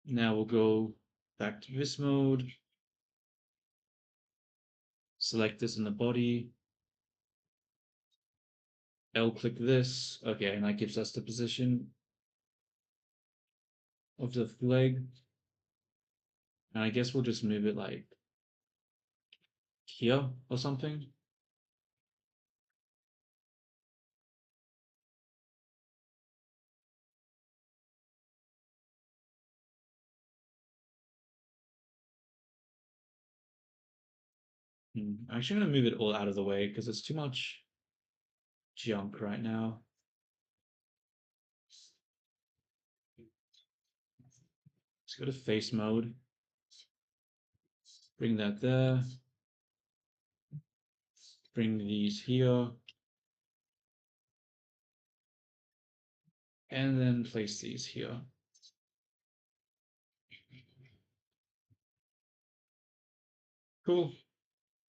Now we'll go back to this mode, select this in the body, L click this, okay, and that gives us the position of the leg. And I guess we'll just move it like here or something. I'm actually gonna move it all out of the way because it's too much junk right now. Let's go to face mode. Bring that there. Bring these here. And then place these here. Cool.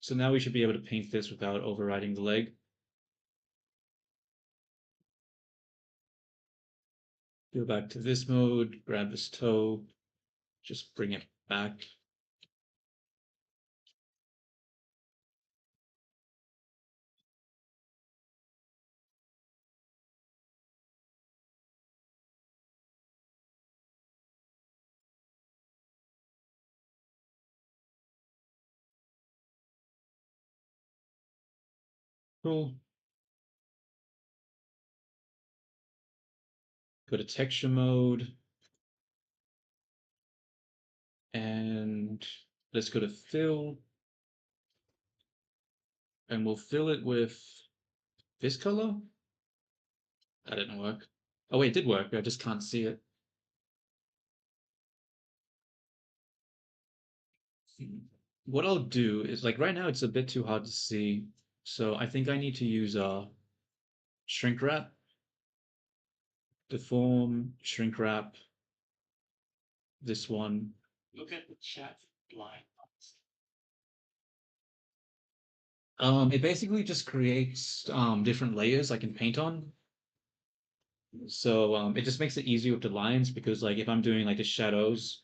So now we should be able to paint this without overriding the leg. Go back to this mode, grab this toe, just bring it back. Cool. Go to texture mode. And let's go to fill. And we'll fill it with this color. That didn't work. Oh wait, it did work. I just can't see it. What I'll do is like right now it's a bit too hard to see. So I think I need to use shrink wrap, deform, shrink wrap, this one. Look at the chat line. It basically just creates different layers I can paint on. So it just makes it easier with the lines because like if I'm doing like the shadows,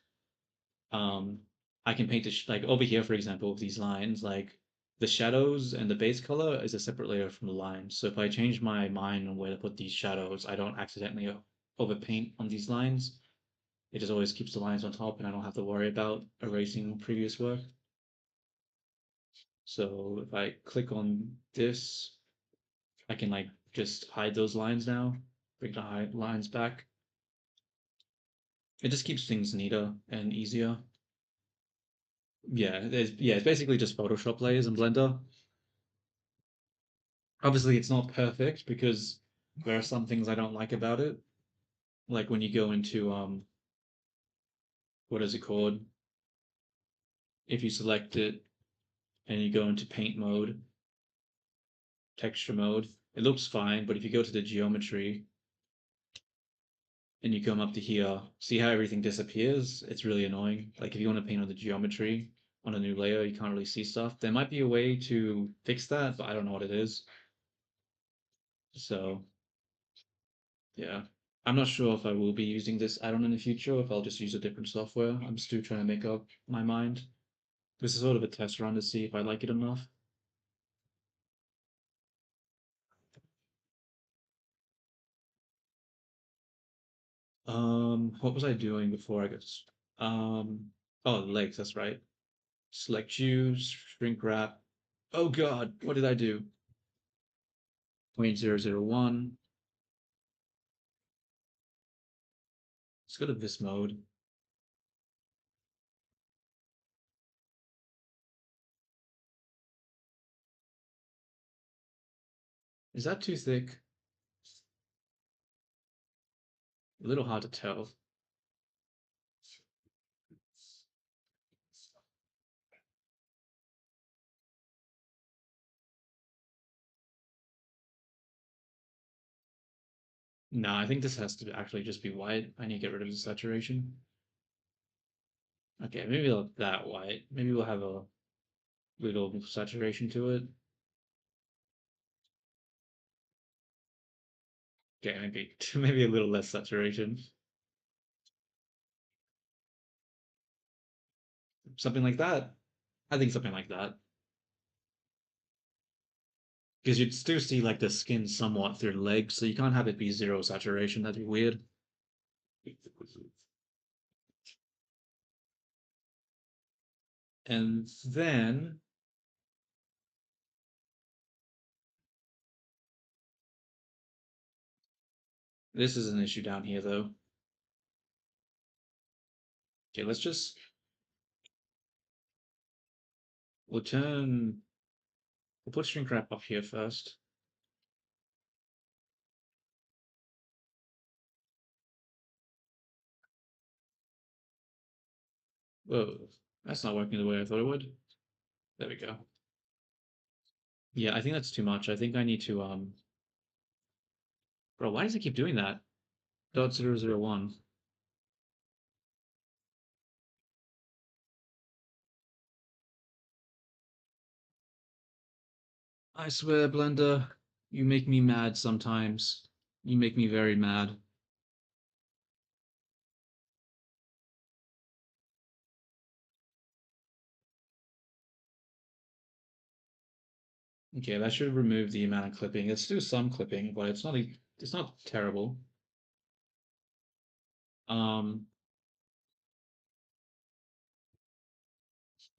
um, I can paint like over here, for example, with these lines, like the shadows and the base color is a separate layer from the lines. So if I change my mind on where to put these shadows, I don't accidentally overpaint on these lines. It just always keeps the lines on top and I don't have to worry about erasing previous work. So if I click on this, I can like just hide those lines now, bring the lines back. It just keeps things neater and easier. It's basically just Photoshop layers in Blender. Obviously, it's not perfect because there are some things I don't like about it. Like when you go into what is it called? If you select it and you go into paint mode, texture mode, it looks fine, but if you go to the geometry and you come up to here, see how everything disappears? It's really annoying. Like if you want to paint on the geometry on a new layer, you can't really see stuff. There might be a way to fix that, but I don't know what it is. So, yeah. I'm not sure if I will be using this add-on in the future, or if I'll just use a different software. I'm still trying to make up my mind. This is sort of a test run to see if I like it enough. What was I doing before I got oh, legs, that's right. Select choose, shrink wrap. Oh God, what did I do? 0.001. Let's go to this mode. Is that too thick? A little hard to tell. No, I think this has to actually just be white. I need to get rid of the saturation. Okay, maybe not that white. Maybe we'll have a little saturation to it. Okay, maybe maybe a little less saturation. Something like that. I think something like that. Because you'd still see like the skin somewhat through the legs, so you can't have it be zero saturation. That'd be weird. And then this is an issue down here though. Okay, we'll turn we'll put shrink wrap up here first. Whoa, that's not working the way I thought it would. There we go. Yeah, I think that's too much. I think I need to bro, why does it keep doing that? Dot 001. I swear, Blender, you make me mad sometimes. You make me very mad. Okay, that should remove the amount of clipping. It's still some clipping, but it's not terrible. Um,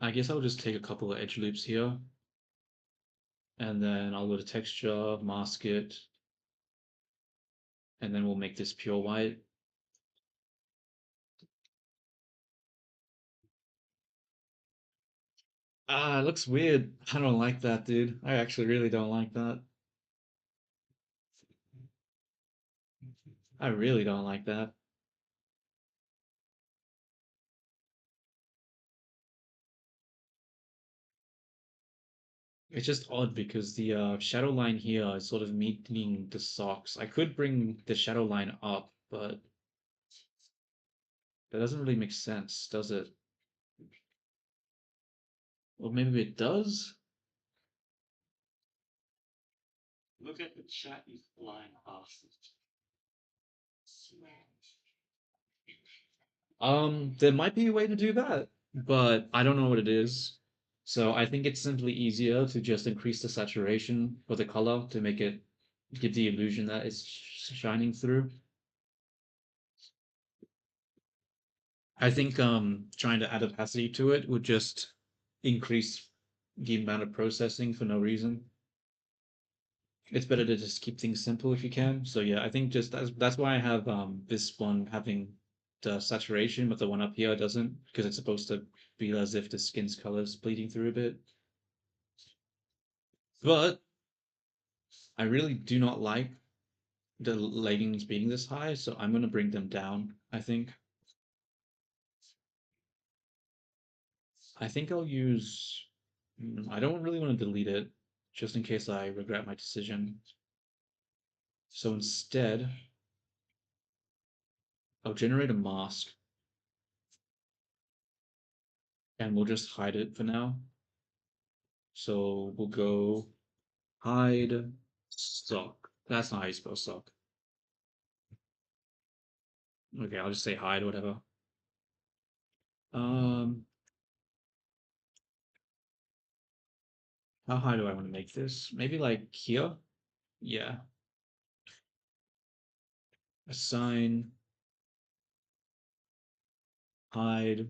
I guess I'll just take a couple of edge loops here, and then I'll go to texture, mask it, and then we'll make this pure white. Ah, it looks weird. I don't like that, dude. I actually really don't like that. I really don't like that. It's just odd because the shadow line here is sort of meeting the socks. I could bring the shadow line up, but that doesn't really make sense, does it? Or maybe it does? Look at the chat line off. There might be a way to do that, but I don't know what it is. So I think it's simply easier to just increase the saturation for the color to make it give the illusion that it's shining through. I think trying to add opacity to it would just increase the amount of processing for no reason. It's better to just keep things simple if you can. So yeah, I think just that's why I have this one having the saturation, but the one up here doesn't, because it's supposed to be as if the skin's color is bleeding through a bit. But I really do not like the leggings being this high, so I'm gonna bring them down, I think. I think I'll use I don't really want to delete it, just in case I regret my decision. So instead, I'll generate a mask and we'll just hide it for now. So we'll go hide sock. That's not how you spell sock. Okay, I'll just say hide, whatever. Um, how high do I want to make this? Maybe like here? Yeah. Assign, hide.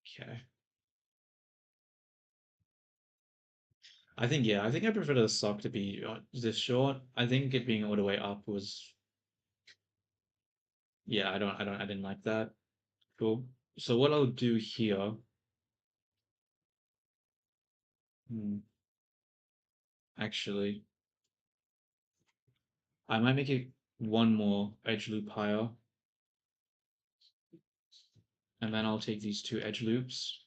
Okay. I think, yeah, I think I prefer the sock to be this short. I think it being all the way up was, yeah, I didn't like that. Cool. So what I'll do here, hmm, actually, I might make it one more edge loop higher, and then I'll take these two edge loops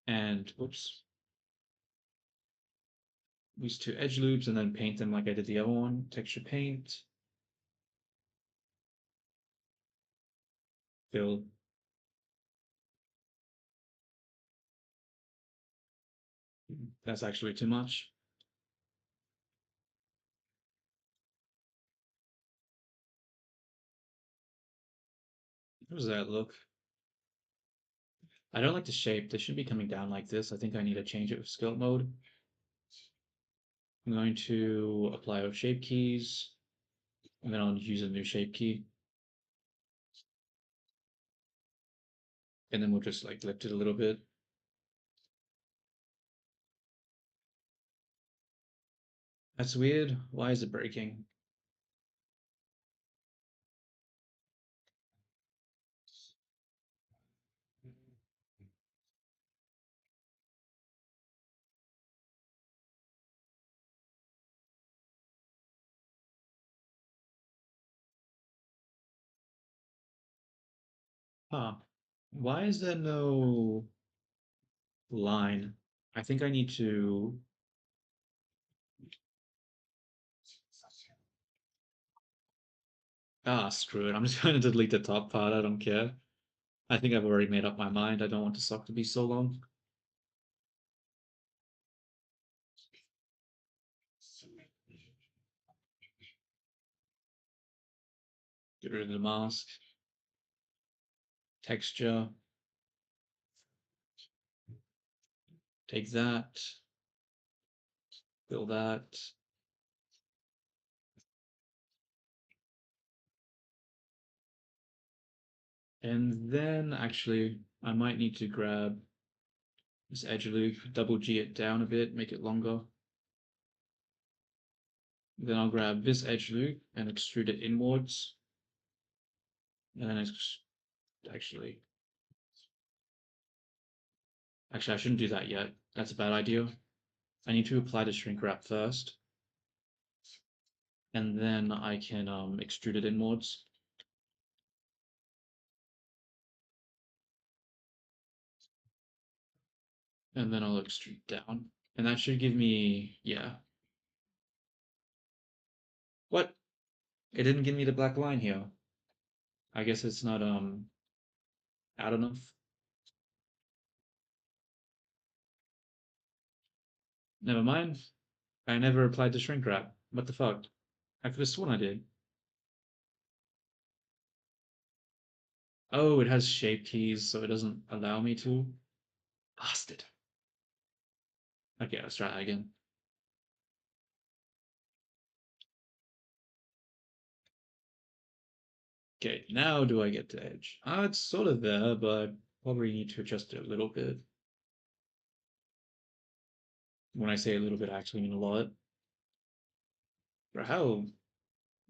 and, whoops, these two edge loops and then paint them like I did the other one. Texture paint, fill. That's actually too much. How does that look? I don't like the shape. This should be coming down like this. I think I need to change it with skill mode. I'm going to apply our shape keys, and then I'll use a new shape key. And then we'll just like lift it a little bit. That's weird. Why is it breaking? Huh. Why is there no line? I think I need to. Ah, screw it. I'm just going to delete the top part. I don't care. I think I've already made up my mind. I don't want the sock to be so long. Get rid of the mask. Texture. Take that. Fill that. And then actually, I might need to grab this edge loop, double G it down a bit, make it longer. Then I'll grab this edge loop and extrude it inwards. And then actually, actually, I shouldn't do that yet. That's a bad idea. I need to apply the shrink wrap first, and then I can extrude it inwards. And then I'll extrude down. And that should give me, yeah. What? It didn't give me the black line here. I guess it's not out enough. Never mind. I never applied the shrink wrap. What the fuck? I could have sworn I did. Oh, it has shape keys, so it doesn't allow me to. Bastard. Okay, let's try that again. Okay, now do I get to edge? Ah, it's sort of there, but probably need to adjust it a little bit. When I say a little bit, I actually mean a lot. For how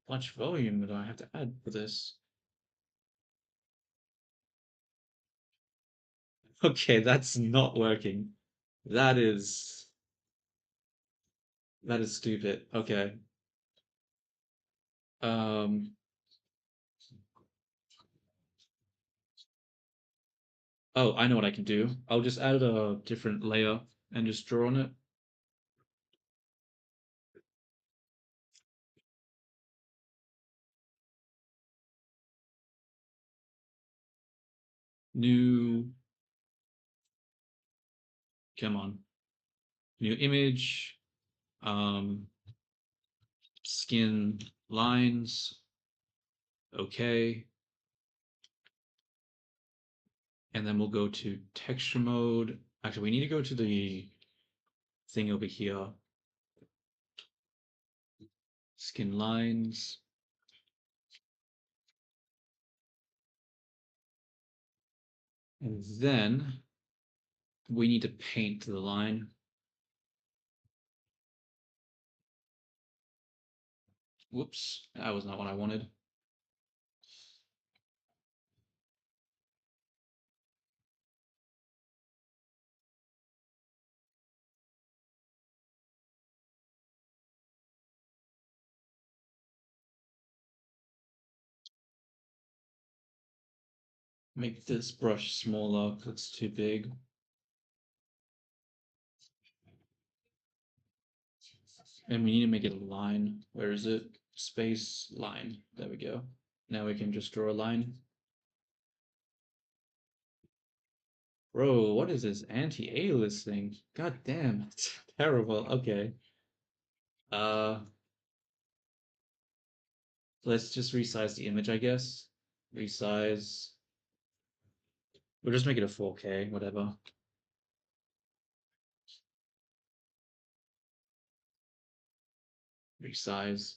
much volume do I have to add for this? Okay, that's not working. That is that is stupid. Okay. Um oh, I know what I can do. I'll just add a different layer and just draw on it. New, come on. New image, um skin lines. Okay. And then we'll go to texture mode. Actually, we need to go to the thing over here. Skin lines. And then we need to paint the line. Whoops, that was not what I wanted. Make this brush smaller, it's too big. And we need to make it a line. Where is it? Space line. There we go. Now we can just draw a line. Bro, what is this anti-alias thing? God damn, it's terrible. Okay. Uh, let's just resize the image, I guess. Resize. We'll just make it a 4K, whatever. Resize.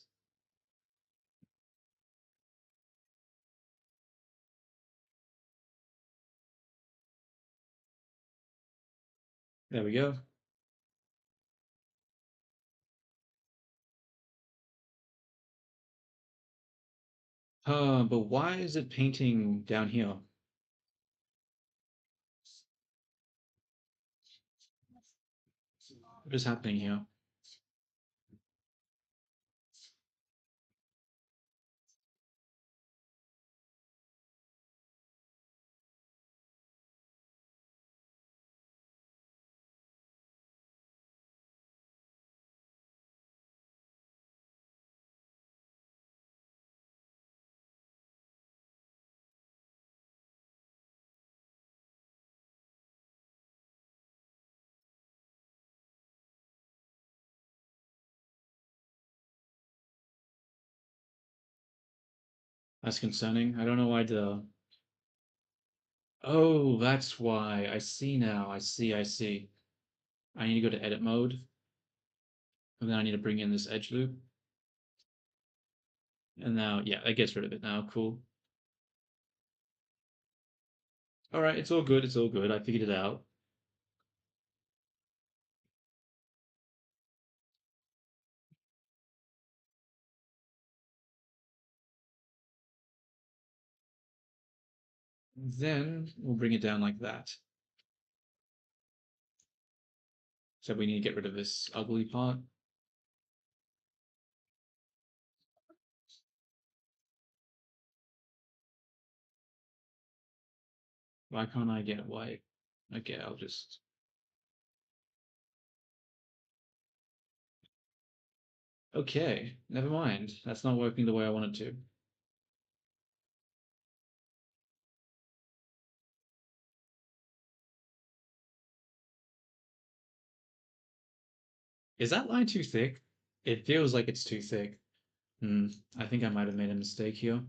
There we go. But why is it painting down here? What is happening here? That's concerning. I don't know why the... Oh, that's why. I see now. I see. I need to go to edit mode. And then I need to bring in this edge loop. And now, yeah, it gets rid of it now. Cool. All right, it's all good. It's all good. I figured it out. Then we'll bring it down like that. So we need to get rid of this ugly part. Why can't I get white? Okay, I'll just... Okay, never mind. That's not working the way I want it to. Is that line too thick? It feels like it's too thick. Hmm, I think I might have made a mistake here.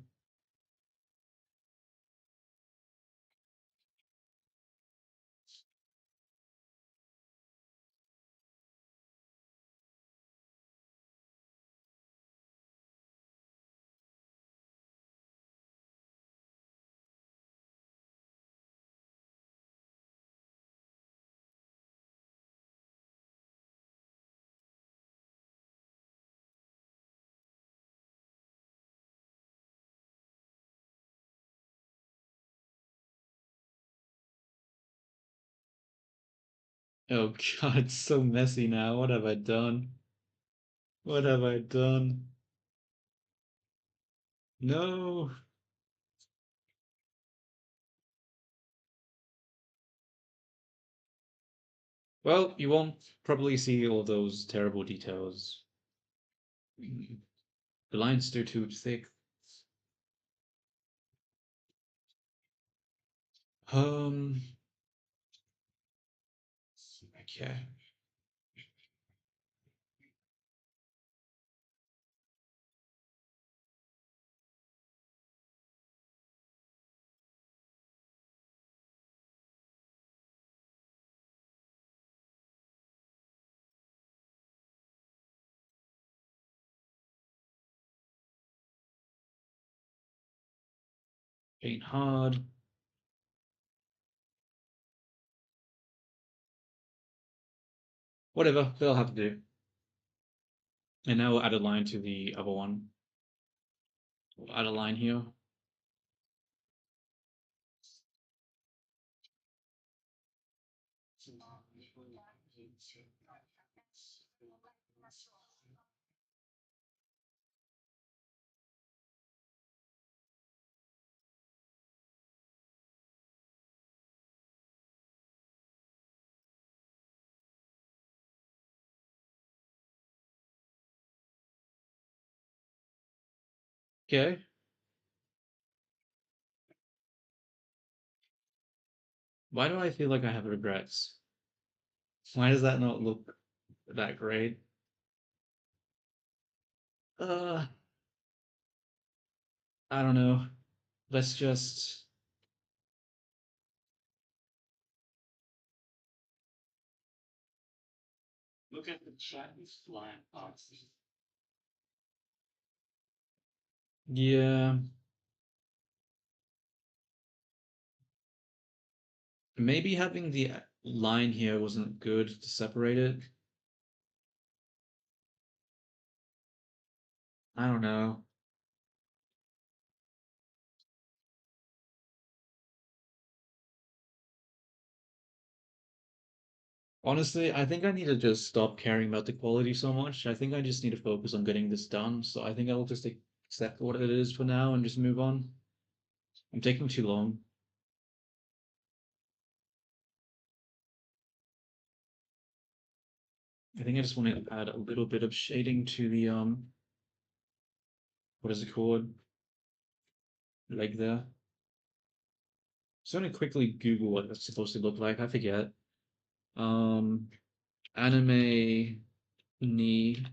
Oh god, it's so messy now. What have I done? What have I done? No. Well, you won't probably see all those terrible details. The line's still too thick. Um, okay. Paint hard. Whatever, they'll have to do. And now we'll add a line to the other one. We'll add a line here. Okay. Why do I feel like I have regrets? Why does that not look that great? Uh, I don't know. Let's just. Look at the Chinese flying foxes. Yeah. Maybe having the line here wasn't good to separate it. I don't know. Honestly, I think I need to just stop caring about the quality so much. I think I just need to focus on getting this done. So I think I'll just accept what it is for now and just move on. I'm taking too long. I think I just want to add a little bit of shading to the what is it called? Leg there. So I'm gonna quickly Google what that's supposed to look like. I forget. Um, anime knee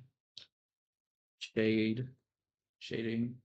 shade shading.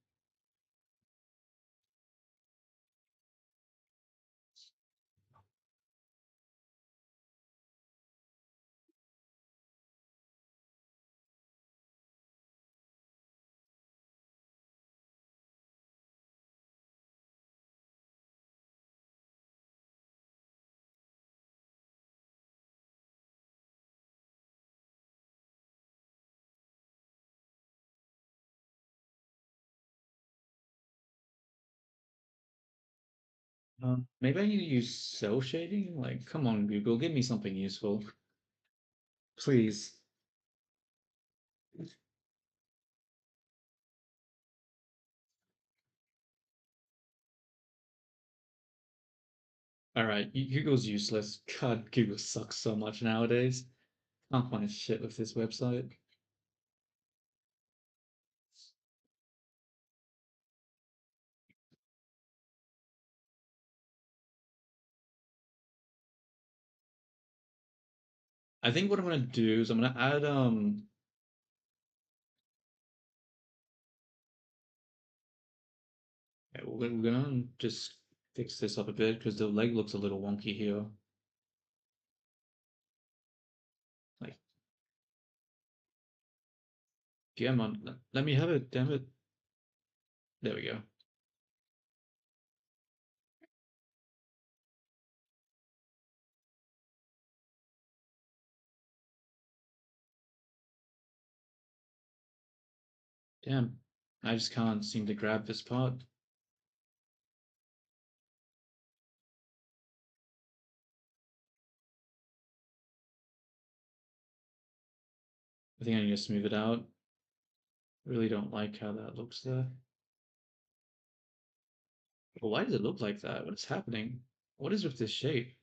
Maybe I need to use cell shading. Like, come on, Google, give me something useful, please. All right, Google's useless. God, Google sucks so much nowadays. Can't find shit with this website. I think what I'm gonna do is I'm gonna add yeah, we're gonna just fix this up a bit because the leg looks a little wonky here. Like, come on, let me have it, damn it. There we go. Damn, I just can't seem to grab this part. I think I need to smooth it out. Really don't like how that looks there. But why does it look like that? What is happening? What is with this shape?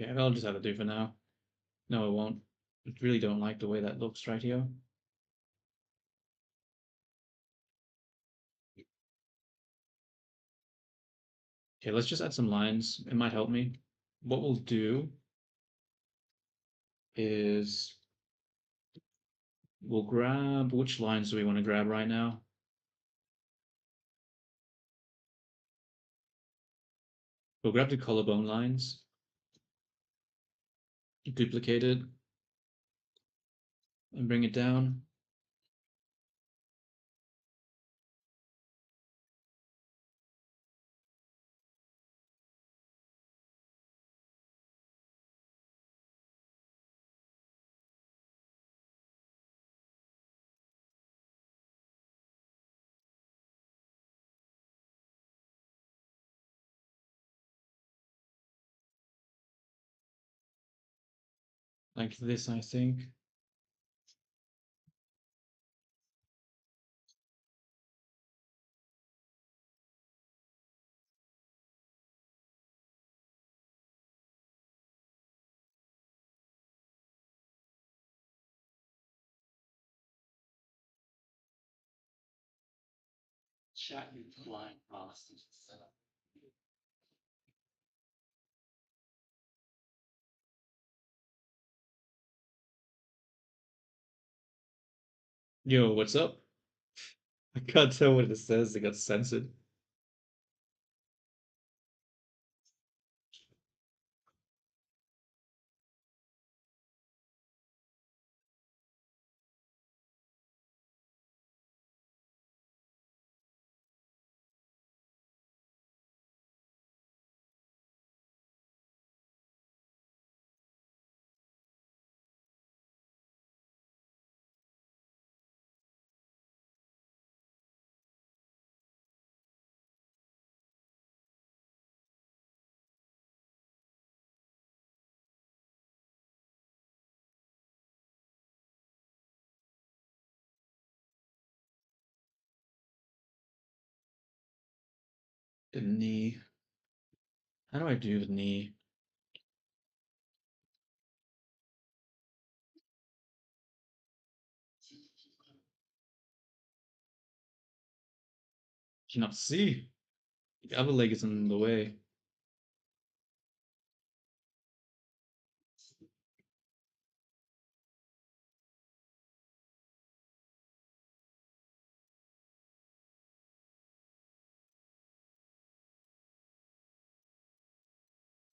Yeah, I'll just have to do for now. No, it won't. I really don't like the way that looks right here. Okay, let's just add some lines. It might help me. What we'll do is we'll grab, which lines do we want to grab right now? We'll grab the collarbone lines, duplicate it, and bring it down. Like this, I think. Chat you flying past is set up. Yo, what's up? I can't tell what it says. It got censored. The knee. How do I do the knee? Cannot see. The other leg is in the way.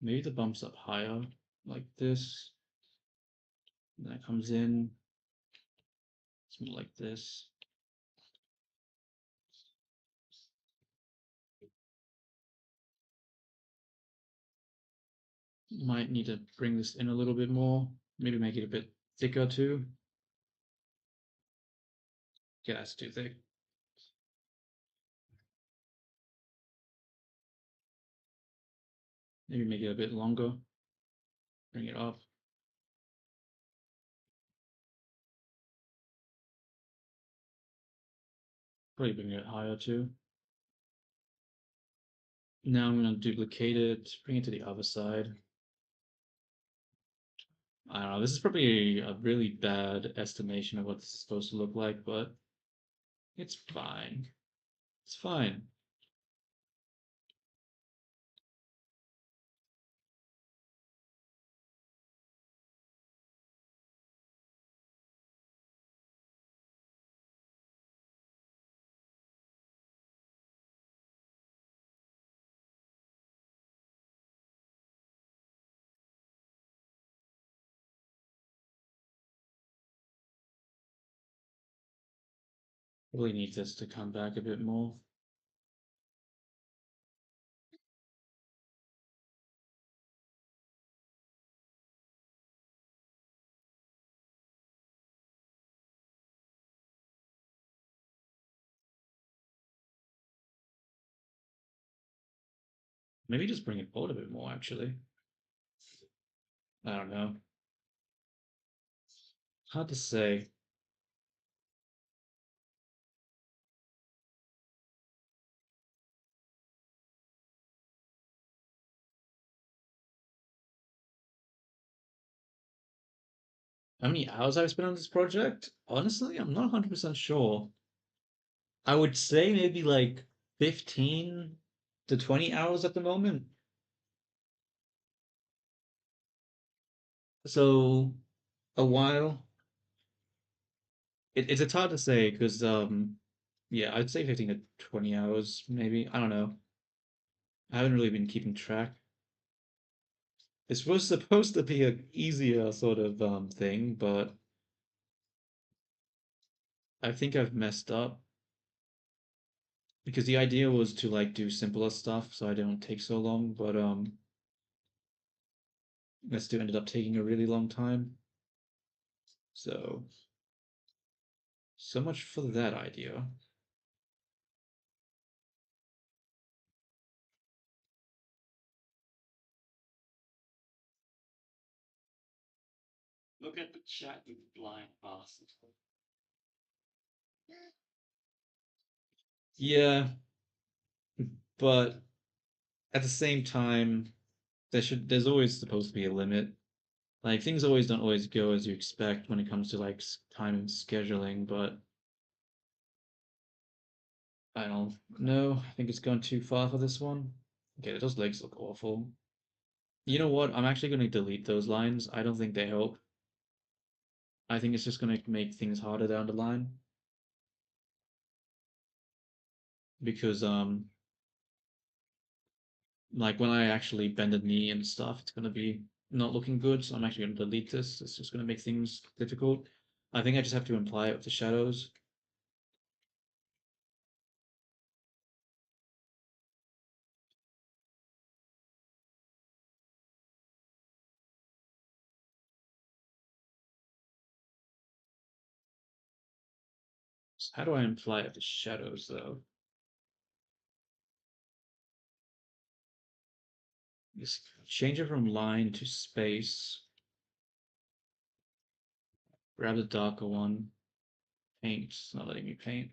Maybe the bump's up higher, like this. And then it comes in. It's more like this. Might need to bring this in a little bit more. Maybe make it a bit thicker too. Yeah, that's too thick. Maybe make it a bit longer. Bring it up. Probably bring it higher too. Now I'm going to duplicate it, bring it to the other side. I don't know, this is probably a really bad estimation of what this is supposed to look like, but it's fine. It's fine. Really need this to come back a bit more. Maybe just bring it forward a bit more, actually. I don't know. Hard to say. How many hours I've spent on this project? Honestly, I'm not 100% sure. I would say maybe like 15 to 20 hours at the moment. So a while. It's hard to say because yeah, I'd say 15 to 20 hours maybe. I don't know. I haven't really been keeping track. Was supposed to be a easier sort of thing, but I think I've messed up because the idea was to like do simpler stuff so I don't take so long, but that still ended up taking a really long time. So so much for that idea. Look at the chat, you blind bastard. Yeah, but at the same time, there's always supposed to be a limit. Like things always don't always go as you expect when it comes to like time and scheduling, but I don't know. I think it's gone too far for this one. Okay, those legs look awful. You know what? I'm actually going to delete those lines. I don't think they help. I think it's just going to make things harder down the line because like when I actually bend the knee and stuff, it's going to be not looking good. So I'm actually going to delete this. It's just going to make things difficult. I think I just have to imply it with the shadows. So how do I imply it with the shadows though? Just change it from line to space. Grab the darker one. Paint. It's not letting me paint.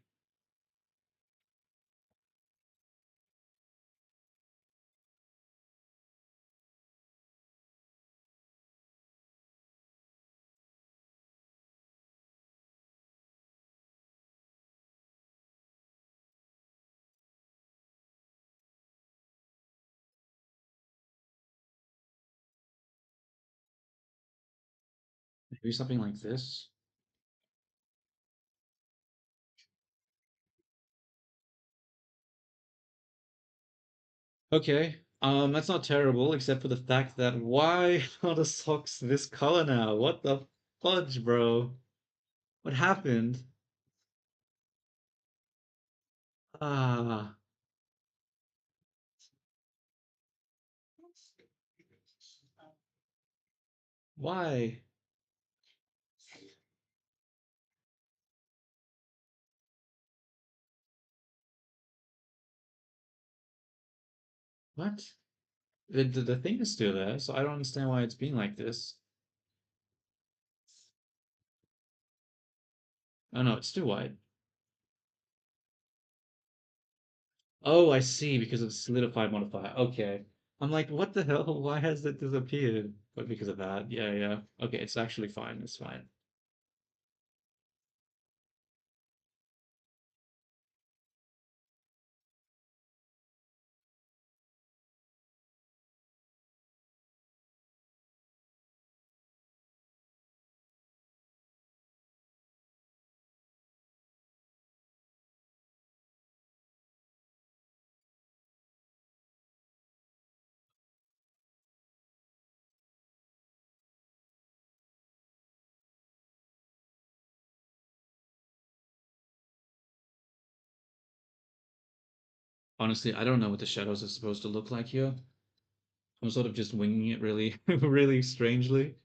Maybe something like this. Okay. That's not terrible, except for the fact that why are the socks this color now? What the fudge, bro? What happened? Ah, why? What? The thing is still there, so I don't understand why it's being like this. Oh no, it's still white. Oh, I see, because of the solidified modifier. Okay. I'm like, what the hell? Why has it disappeared? But because of that. Yeah, yeah. Okay, it's actually fine. It's fine. Honestly, I don't know what the shadows are supposed to look like here. I'm sort of just winging it really, really strangely.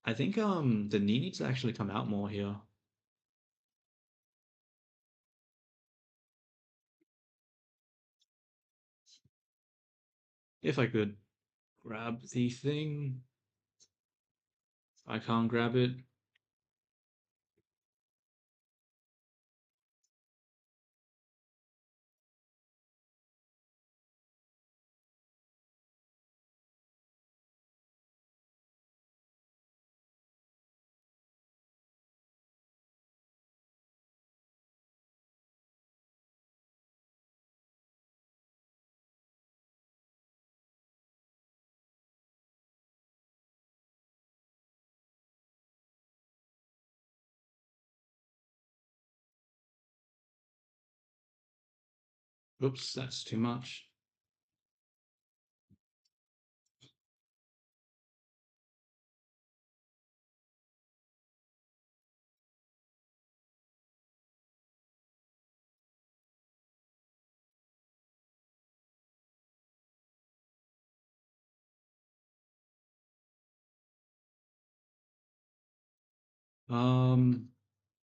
I think the knee needs to actually come out more here. If I could grab the thing. I can't grab it. Oops, that's too much.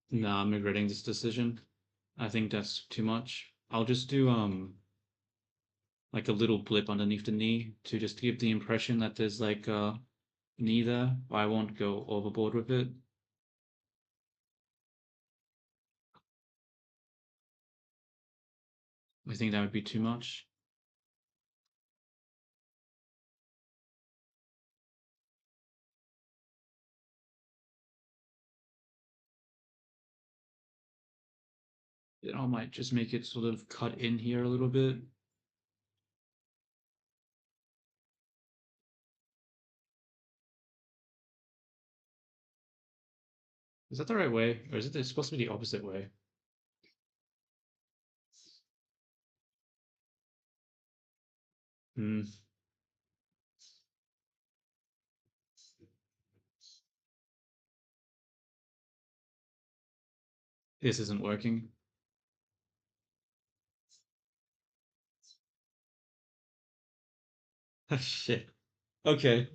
No, I'm regretting this decision. I think that's too much. I'll just do like a little blip underneath the knee to just give the impression that there's like a knee there. I won't go overboard with it. I think that would be too much. I might just make it sort of cut in here a little bit. Is that the right way? Or is it supposed to be the opposite way? Hmm, this isn't working. Shit. Okay.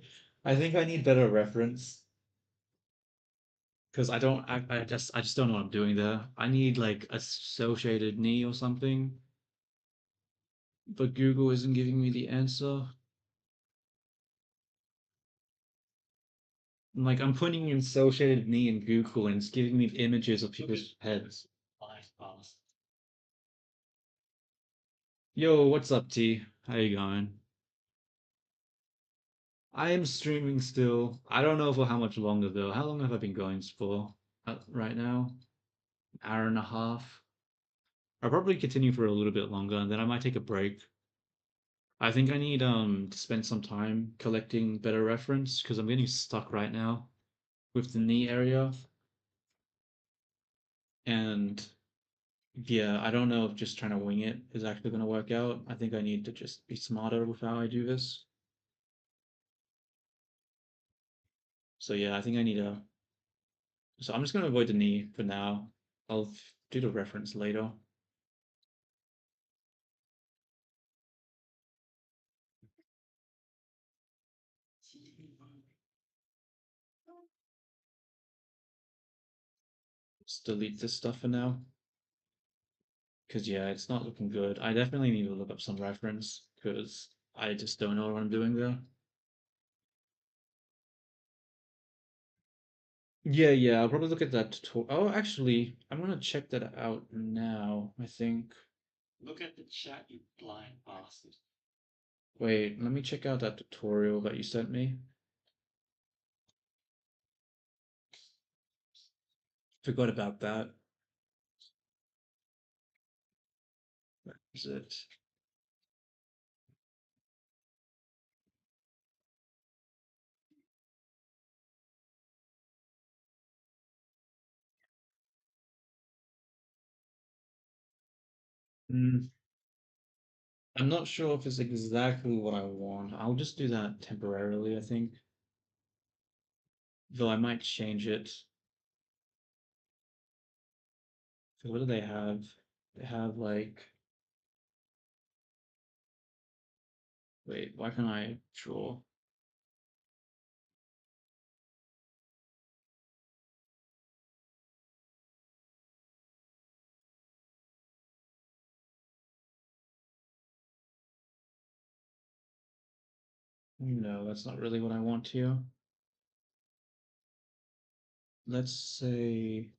I think I need better reference because I just don't know what I'm doing there. I need like associated knee or something, but Google isn't giving me the answer. Like I'm putting in associated knee in Google and it's giving me images of people's heads. Line path. Yo, what's up, T? How you going? I am streaming still. I don't know for how much longer though. How long have I been going for? Right now, an hour and a half. I'll probably continue for a little bit longer, and then I might take a break. I think I need to spend some time collecting better reference because I'm getting stuck right now with the knee area. And yeah, I don't know if just trying to wing it is actually going to work out. I think I need to just be smarter with how I do this. So yeah, I think I need a. So I'm just going to avoid the knee for now. I'll do the reference later. Just delete this stuff for now. Because yeah, it's not looking good. I definitely need to look up some reference because I just don't know what I'm doing there. Yeah, yeah, I'll probably look at that tutorial. Oh, actually, I'm gonna check that out now, I think. Look at the chat, you blind bastard. Wait, let me check out that tutorial that you sent me. Forgot about that. Where is it? Hmm, I'm not sure if it's exactly what I want. I'll just do that temporarily, I think. Though I might change it. So what do they have? They have like, wait, why can't I draw? No, that's not really what I want here. Let's say,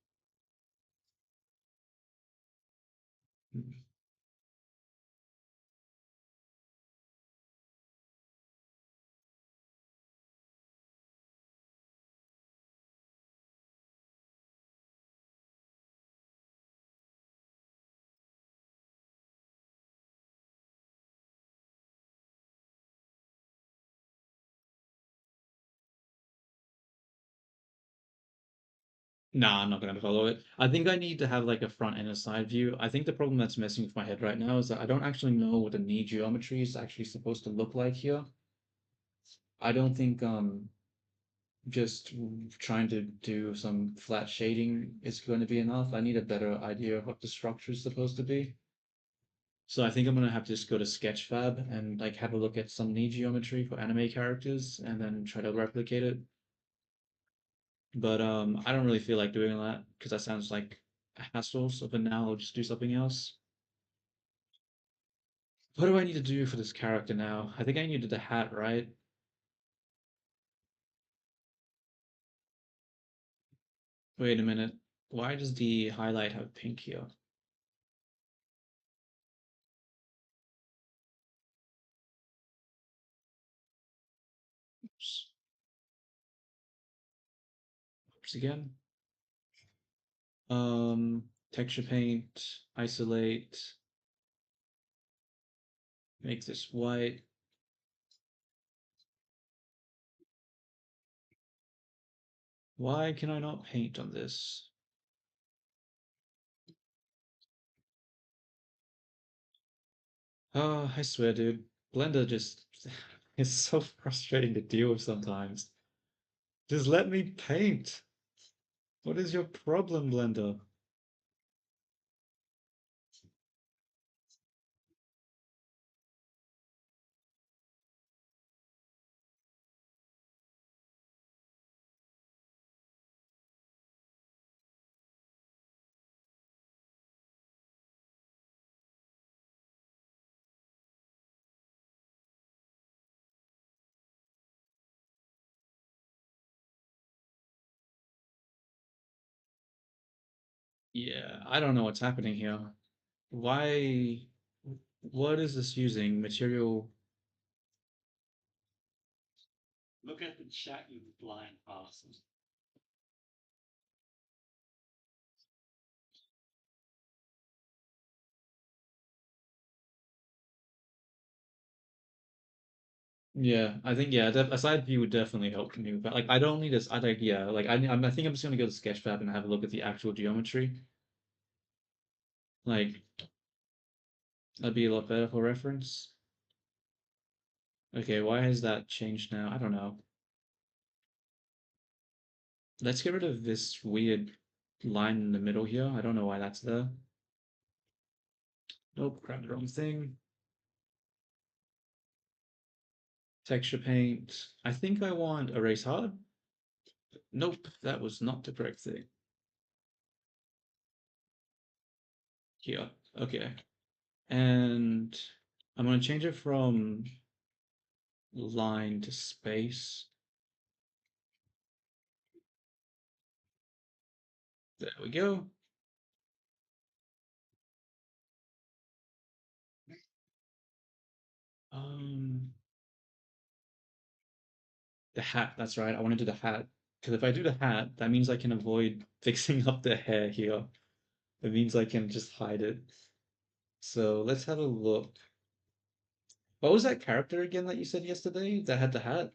Nah, I'm not gonna follow it. I think I need to have like a front and a side view. I think the problem that's messing with my head right now is that I don't actually know what the knee geometry is actually supposed to look like here. I don't think just trying to do some flat shading is going to be enough. I need a better idea of what the structure is supposed to be. So I think I'm gonna have to just go to Sketchfab and like have a look at some knee geometry for anime characters and then try to replicate it. But I don't really feel like doing that because that sounds like a hassle. So for now, I'll just do something else. What do I need to do for this character now? I think I needed the hat, right? Wait a minute. Why does the highlight have pink here? Oops. Oops again. Texture paint, isolate, make this white. Why can I not paint on this? Oh, I swear, dude. Blender just is so frustrating to deal with sometimes. Just let me paint. What is your problem, Blender? Yeah, I don't know what's happening here. Why? What is this using? Material. Look at the chat, you blind bastard. Yeah, I think yeah, a side view would definitely help me. But like, I don't need this. I like yeah, like I think I'm just gonna go to Sketchfab and have a look at the actual geometry. Like that'd be a lot better for reference. Okay, why has that changed now? I don't know. Let's get rid of this weird line in the middle here. I don't know why that's there. Nope, grab the wrong thing. Texture paint. I think I want erase hard. Nope, that was not the correct thing. Here. Okay. And I'm gonna change it from line to space. There we go. Um, the hat, that's right. I want to do the hat. Because if I do the hat, that means I can avoid fixing up the hair here. It means I can just hide it. So let's have a look. What was that character again that you said yesterday that had the hat?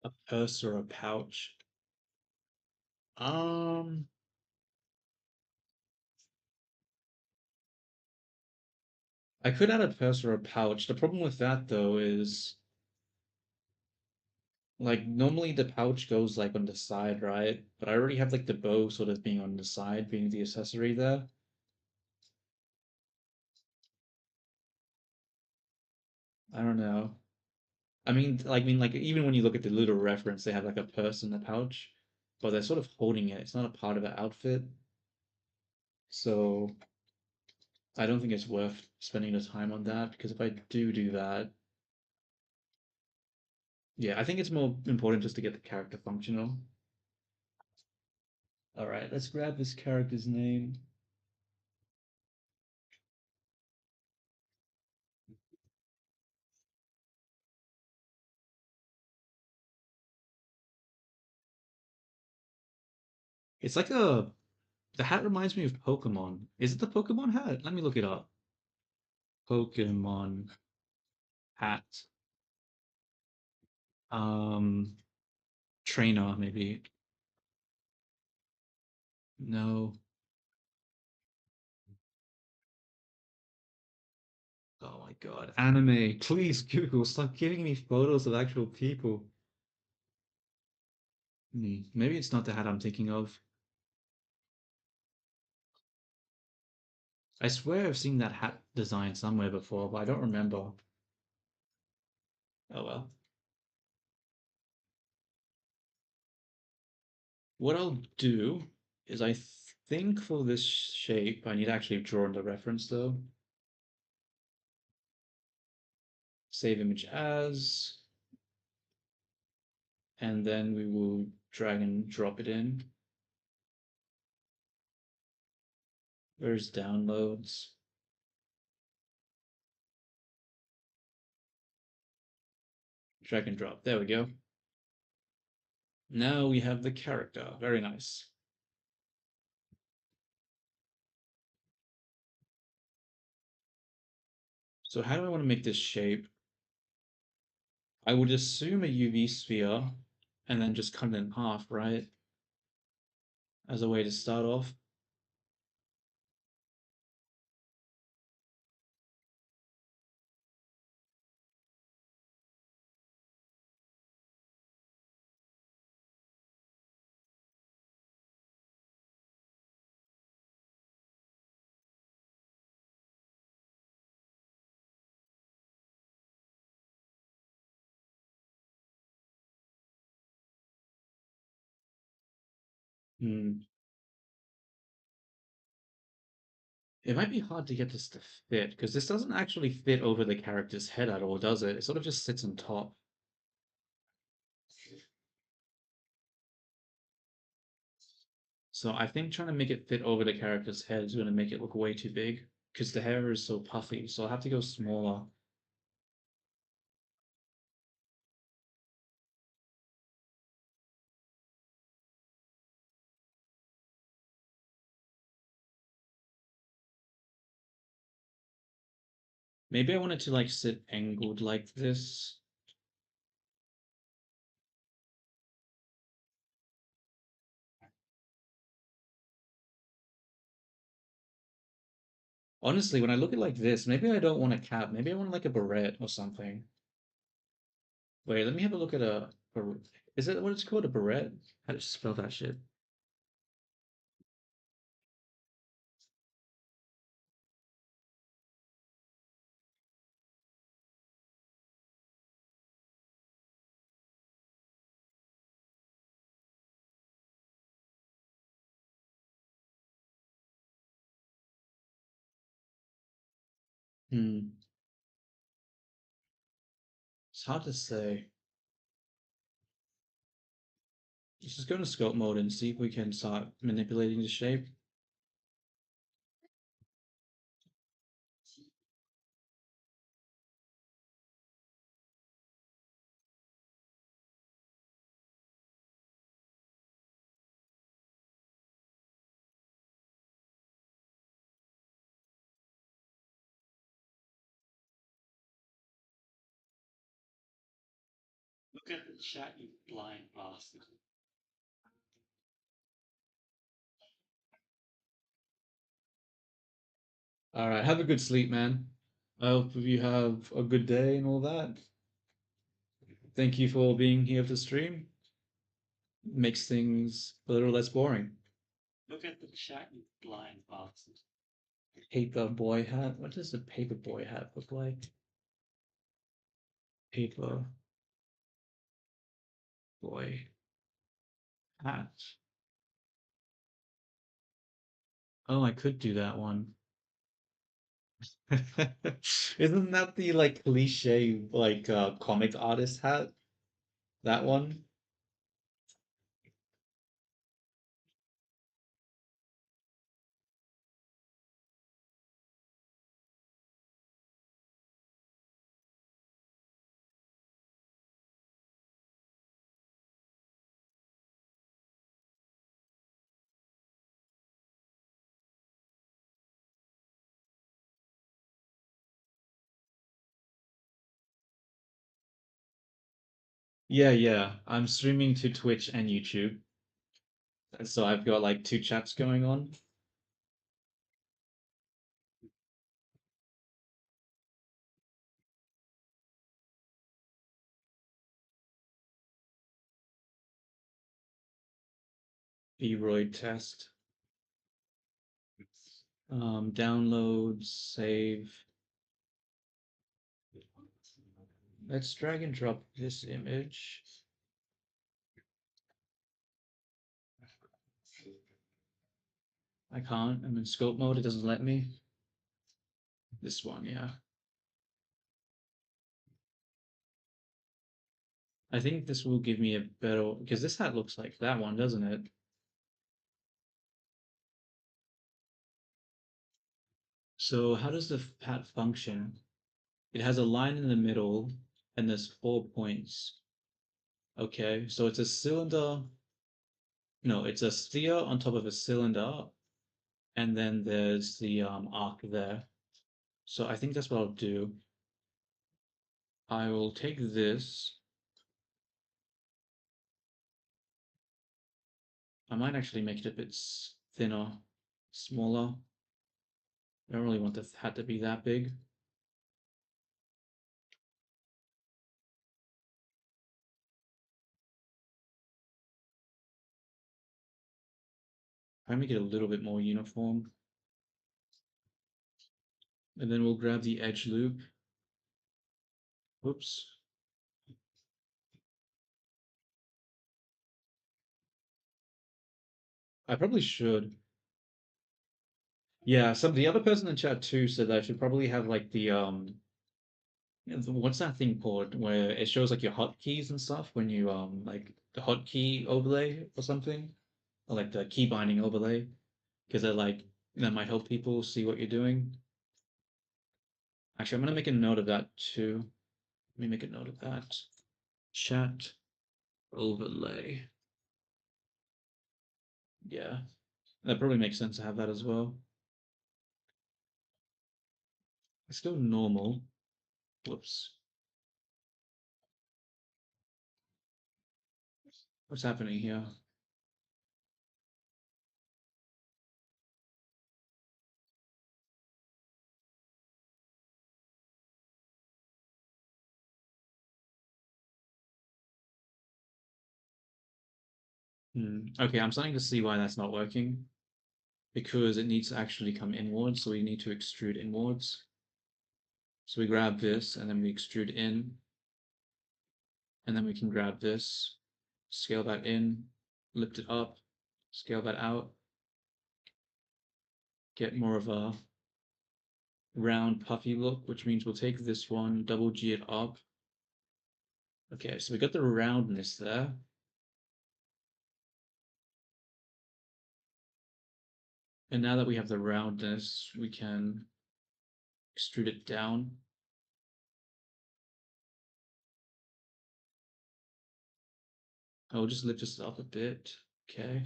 A purse or a pouch? Um, I could add a purse or a pouch. The problem with that though is like normally the pouch goes like on the side, right? But I already have like the bow sort of being on the side, being the accessory there. I don't know. I mean, like even when you look at the little reference, they have like a purse in the pouch, but they're sort of holding it. It's not a part of the outfit, so I don't think it's worth spending the time on that because if I do that, yeah, I think it's more important just to get the character functional. All right, let's grab this character's name. It's like a the hat reminds me of Pokemon. Is it the Pokemon hat? Let me look it up. Pokemon hat. Um, Trainer maybe. No. Oh my God. Anime. Please, Google, stop giving me photos of actual people. Maybe it's not the hat I'm thinking of. I swear I've seen that hat design somewhere before, but I don't remember. Oh well. What I'll do is think for this shape, I need to actually draw in the reference though. Save image as, and then we will drag and drop it in. Where's downloads? Drag and drop. There we go. Now we have the character. Very nice. So how do I want to make this shape? I would assume a UV sphere and then just cut it in half, right? As a way to start off. Hmm. It might be hard to get this to fit because this doesn't actually fit over the character's head at all, does it? It sort of just sits on top. So I think trying to make it fit over the character's head is going to make it look way too big because the hair is so puffy. So I'll have to go smaller. Maybe I want it to like sit angled like this. Honestly, when I look at it like this, maybe I don't want a cap. Maybe I want like a beret or something. Wait, let me have a look at is it what it's called? A beret? How to spell that shit? Hmm. It's hard to say. Let's just go into scope mode and see if we can start manipulating the shape. Look at the chat, you blind bastard. All right, have a good sleep, man. I hope you have a good day and all that. Thank you for being here for stream. Makes things a little less boring. Look at the chat, you blind bastard. Paper boy hat. What does a paper boy hat look like? Paper boy hat. Oh, I could do that one. Isn't that the like cliche like comic artist hat? That one? Yeah. I'm streaming to Twitch and YouTube. So I've got like two chats going on. Vroid test. Download, save. Let's drag and drop this image. I can't. I'm in scope mode. It doesn't let me. This one, yeah. I think this will give me a better because this hat looks like that one, doesn't it? So how does the hat function? It has a line in the middle and there's 4 points. Okay, so it's a cylinder. No, it's a sphere on top of a cylinder, and then there's the arc there. So I think that's what I'll do. I will take this. I might actually make it a bit thinner, smaller. I don't really want the hat to be that big. I make it a little bit more uniform. And then we'll grab the edge loop. Whoops. I probably should. Yeah, the other person in chat too said that I should probably have like what's that thing called where it shows like your hotkeys and stuff when you like the hotkey overlay or something, or like the key binding overlay, because they're like that might help people see what you're doing. Actually, I'm gonna make a note of that too. Let me make a note of that. Chat overlay. Yeah, that probably makes sense to have that as well. It's still normal. Whoops. What's happening here? Okay, I'm starting to see why that's not working. Because it needs to actually come inwards, so we need to extrude inwards. So we grab this and then we extrude in, and then we can grab this, scale that in, lift it up, scale that out, get more of a round puffy look, which means we'll take this one, double G it up. Okay, so we got the roundness there. And now that we have the roundness, we can extrude it down. I'll just lift this up a bit. Okay.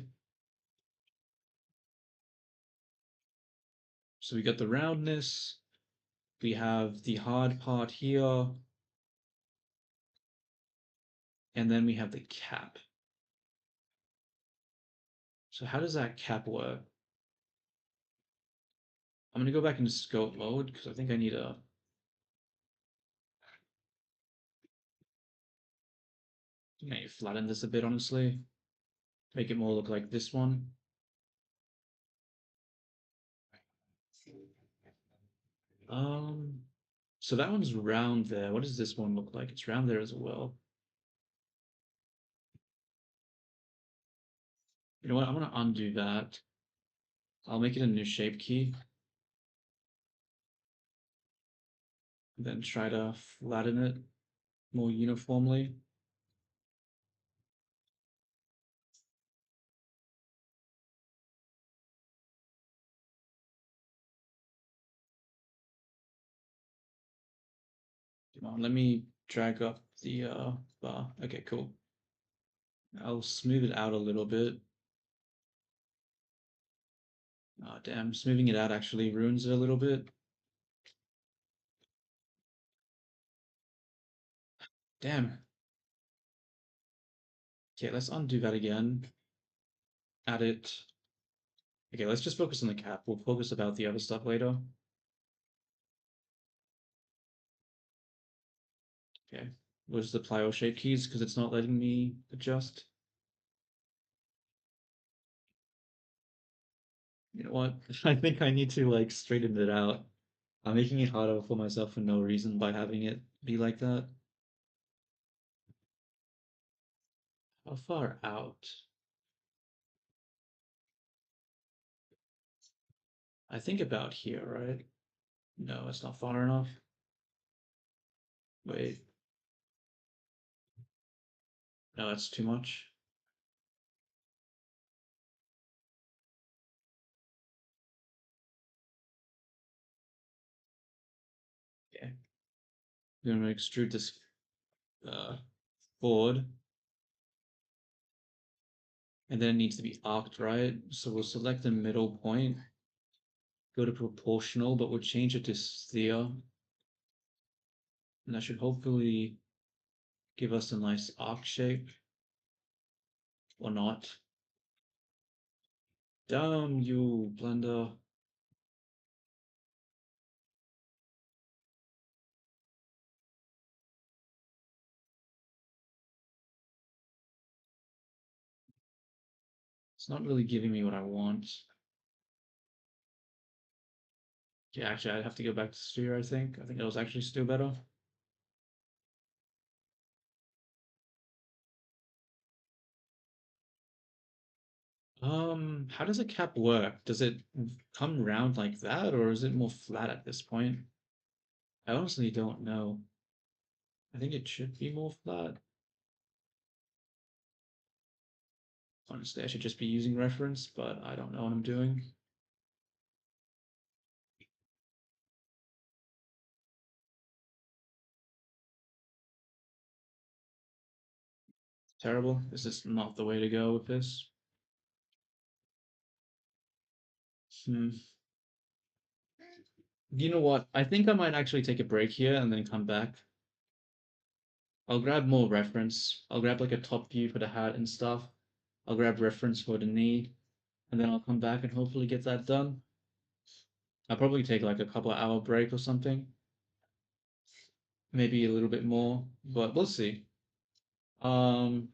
So we got the roundness. We have the hard part here. And then we have the cap. So how does that cap work? I'm gonna go back into scope mode because I think I need to maybe flatten this a bit, honestly. Make it more look like this one. Um, so that one's round there. What does this one look like? It's round there as well. You know what? I'm gonna undo that. I'll make it a new shape key. Then try to flatten it more uniformly. Come on, let me drag up the bar. Okay, cool. I'll smooth it out a little bit. Oh, damn, smoothing it out actually ruins it a little bit. Damn. Okay, let's undo that again. Add it. Okay, let's just focus on the cap. We'll focus about the other stuff later. Okay. Was the plyo shape keys because it's not letting me adjust? You know what? I think I need to like straighten it out. I'm making it harder for myself for no reason by having it be like that. How far out? I think about here, right? No, it's not far enough. Wait, no, that's too much. Okay, I'm gonna extrude this uh, forward, and then it needs to be arced, right? So we'll select the middle point, go to proportional, but we'll change it to sphere, and that should hopefully give us a nice arc shape, or not. Damn you, Blender. It's not really giving me what I want. Yeah, actually, I'd have to go back to sphere, I think. I think that was actually still better. How does a cap work? Does it come round like that, or is it more flat at this point? I honestly don't know. I think it should be more flat. Honestly, I should just be using reference, but I don't know what I'm doing. Terrible. This is not the way to go with this. Hmm. You know what? I think I might actually take a break here and then come back. I'll grab more reference. I'll grab like a top view for the hat and stuff. I'll grab reference for the knee, and then I'll come back and hopefully get that done. I'll probably take like a couple of hour break or something. Maybe a little bit more, but we'll see. Um,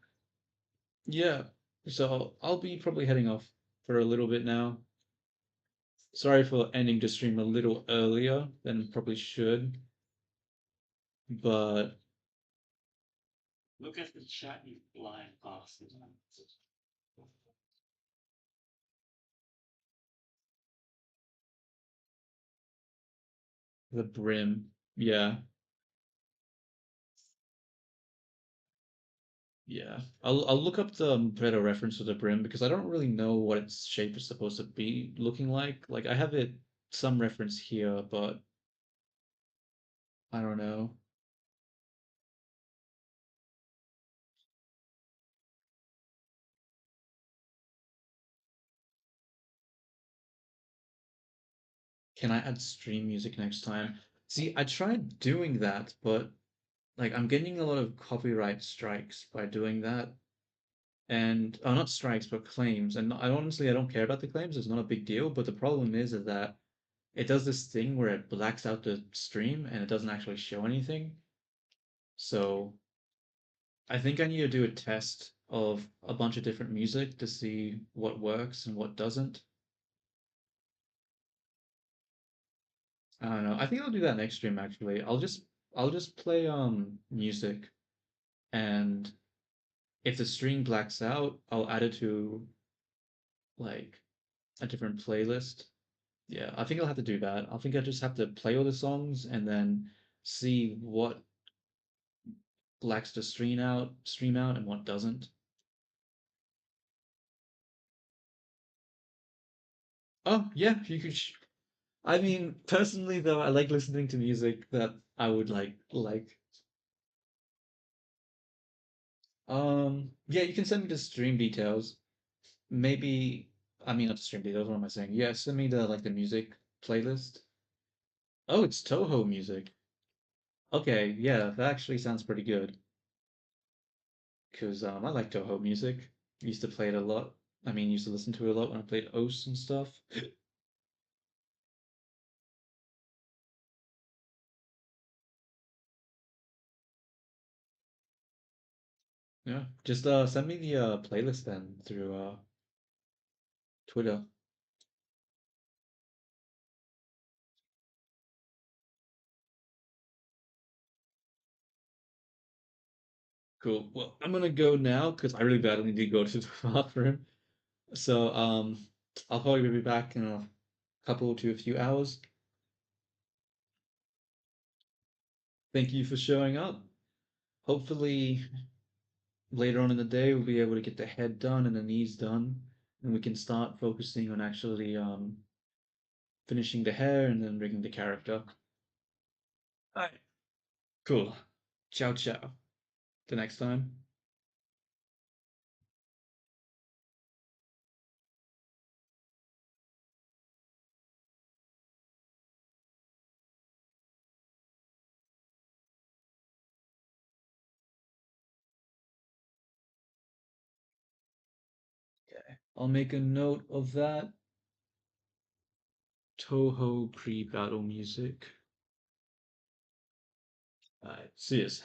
yeah. So I'll be probably heading off for a little bit now. Sorry for ending the stream a little earlier than probably should, but Look at the shiny flying past. the brim, yeah, yeah. I'll look up the better reference to the brim because I don't really know what its shape is supposed to be looking like. Like I have it some reference here, but I don't know. Can I add stream music next time? See, I tried doing that, but like I'm getting a lot of copyright strikes by doing that. And oh, not strikes, but claims. And I honestly I don't care about the claims, it's not a big deal, but the problem is that it does this thing where it blacks out the stream and it doesn't actually show anything. So I think I need to do a test of a bunch of different music to see what works and what doesn't. I don't know. I think I'll do that next stream actually. I'll just play music, and if the stream blacks out, I'll add it to like a different playlist. Yeah, I think I'll have to do that. I think I just have to play all the songs and then see what blacks the stream out, and what doesn't. Oh, yeah, you could. I mean, personally though, I like listening to music that I would like. Yeah, you can send me the stream details. Maybe, I mean, not the stream details. What am I saying? Yeah, send me the like the music playlist. Oh, it's Toho music. Okay, yeah, that actually sounds pretty good. because I like Toho music. Used to play it a lot. I mean, used to listen to it a lot when I played OS and stuff. Yeah, just send me the playlist then through Twitter. Cool. Well, I'm gonna go now because I really badly need to go to the bathroom. So I'll probably be back in a couple to a few hours. Thank you for showing up. Hopefully later on in the day we'll be able to get the head done and the knees done, and we can start focusing on actually finishing the hair and then rigging the character. Alright. Cool. Ciao ciao. The next time. I'll make a note of that. Toho pre-battle music. Alright, see yous.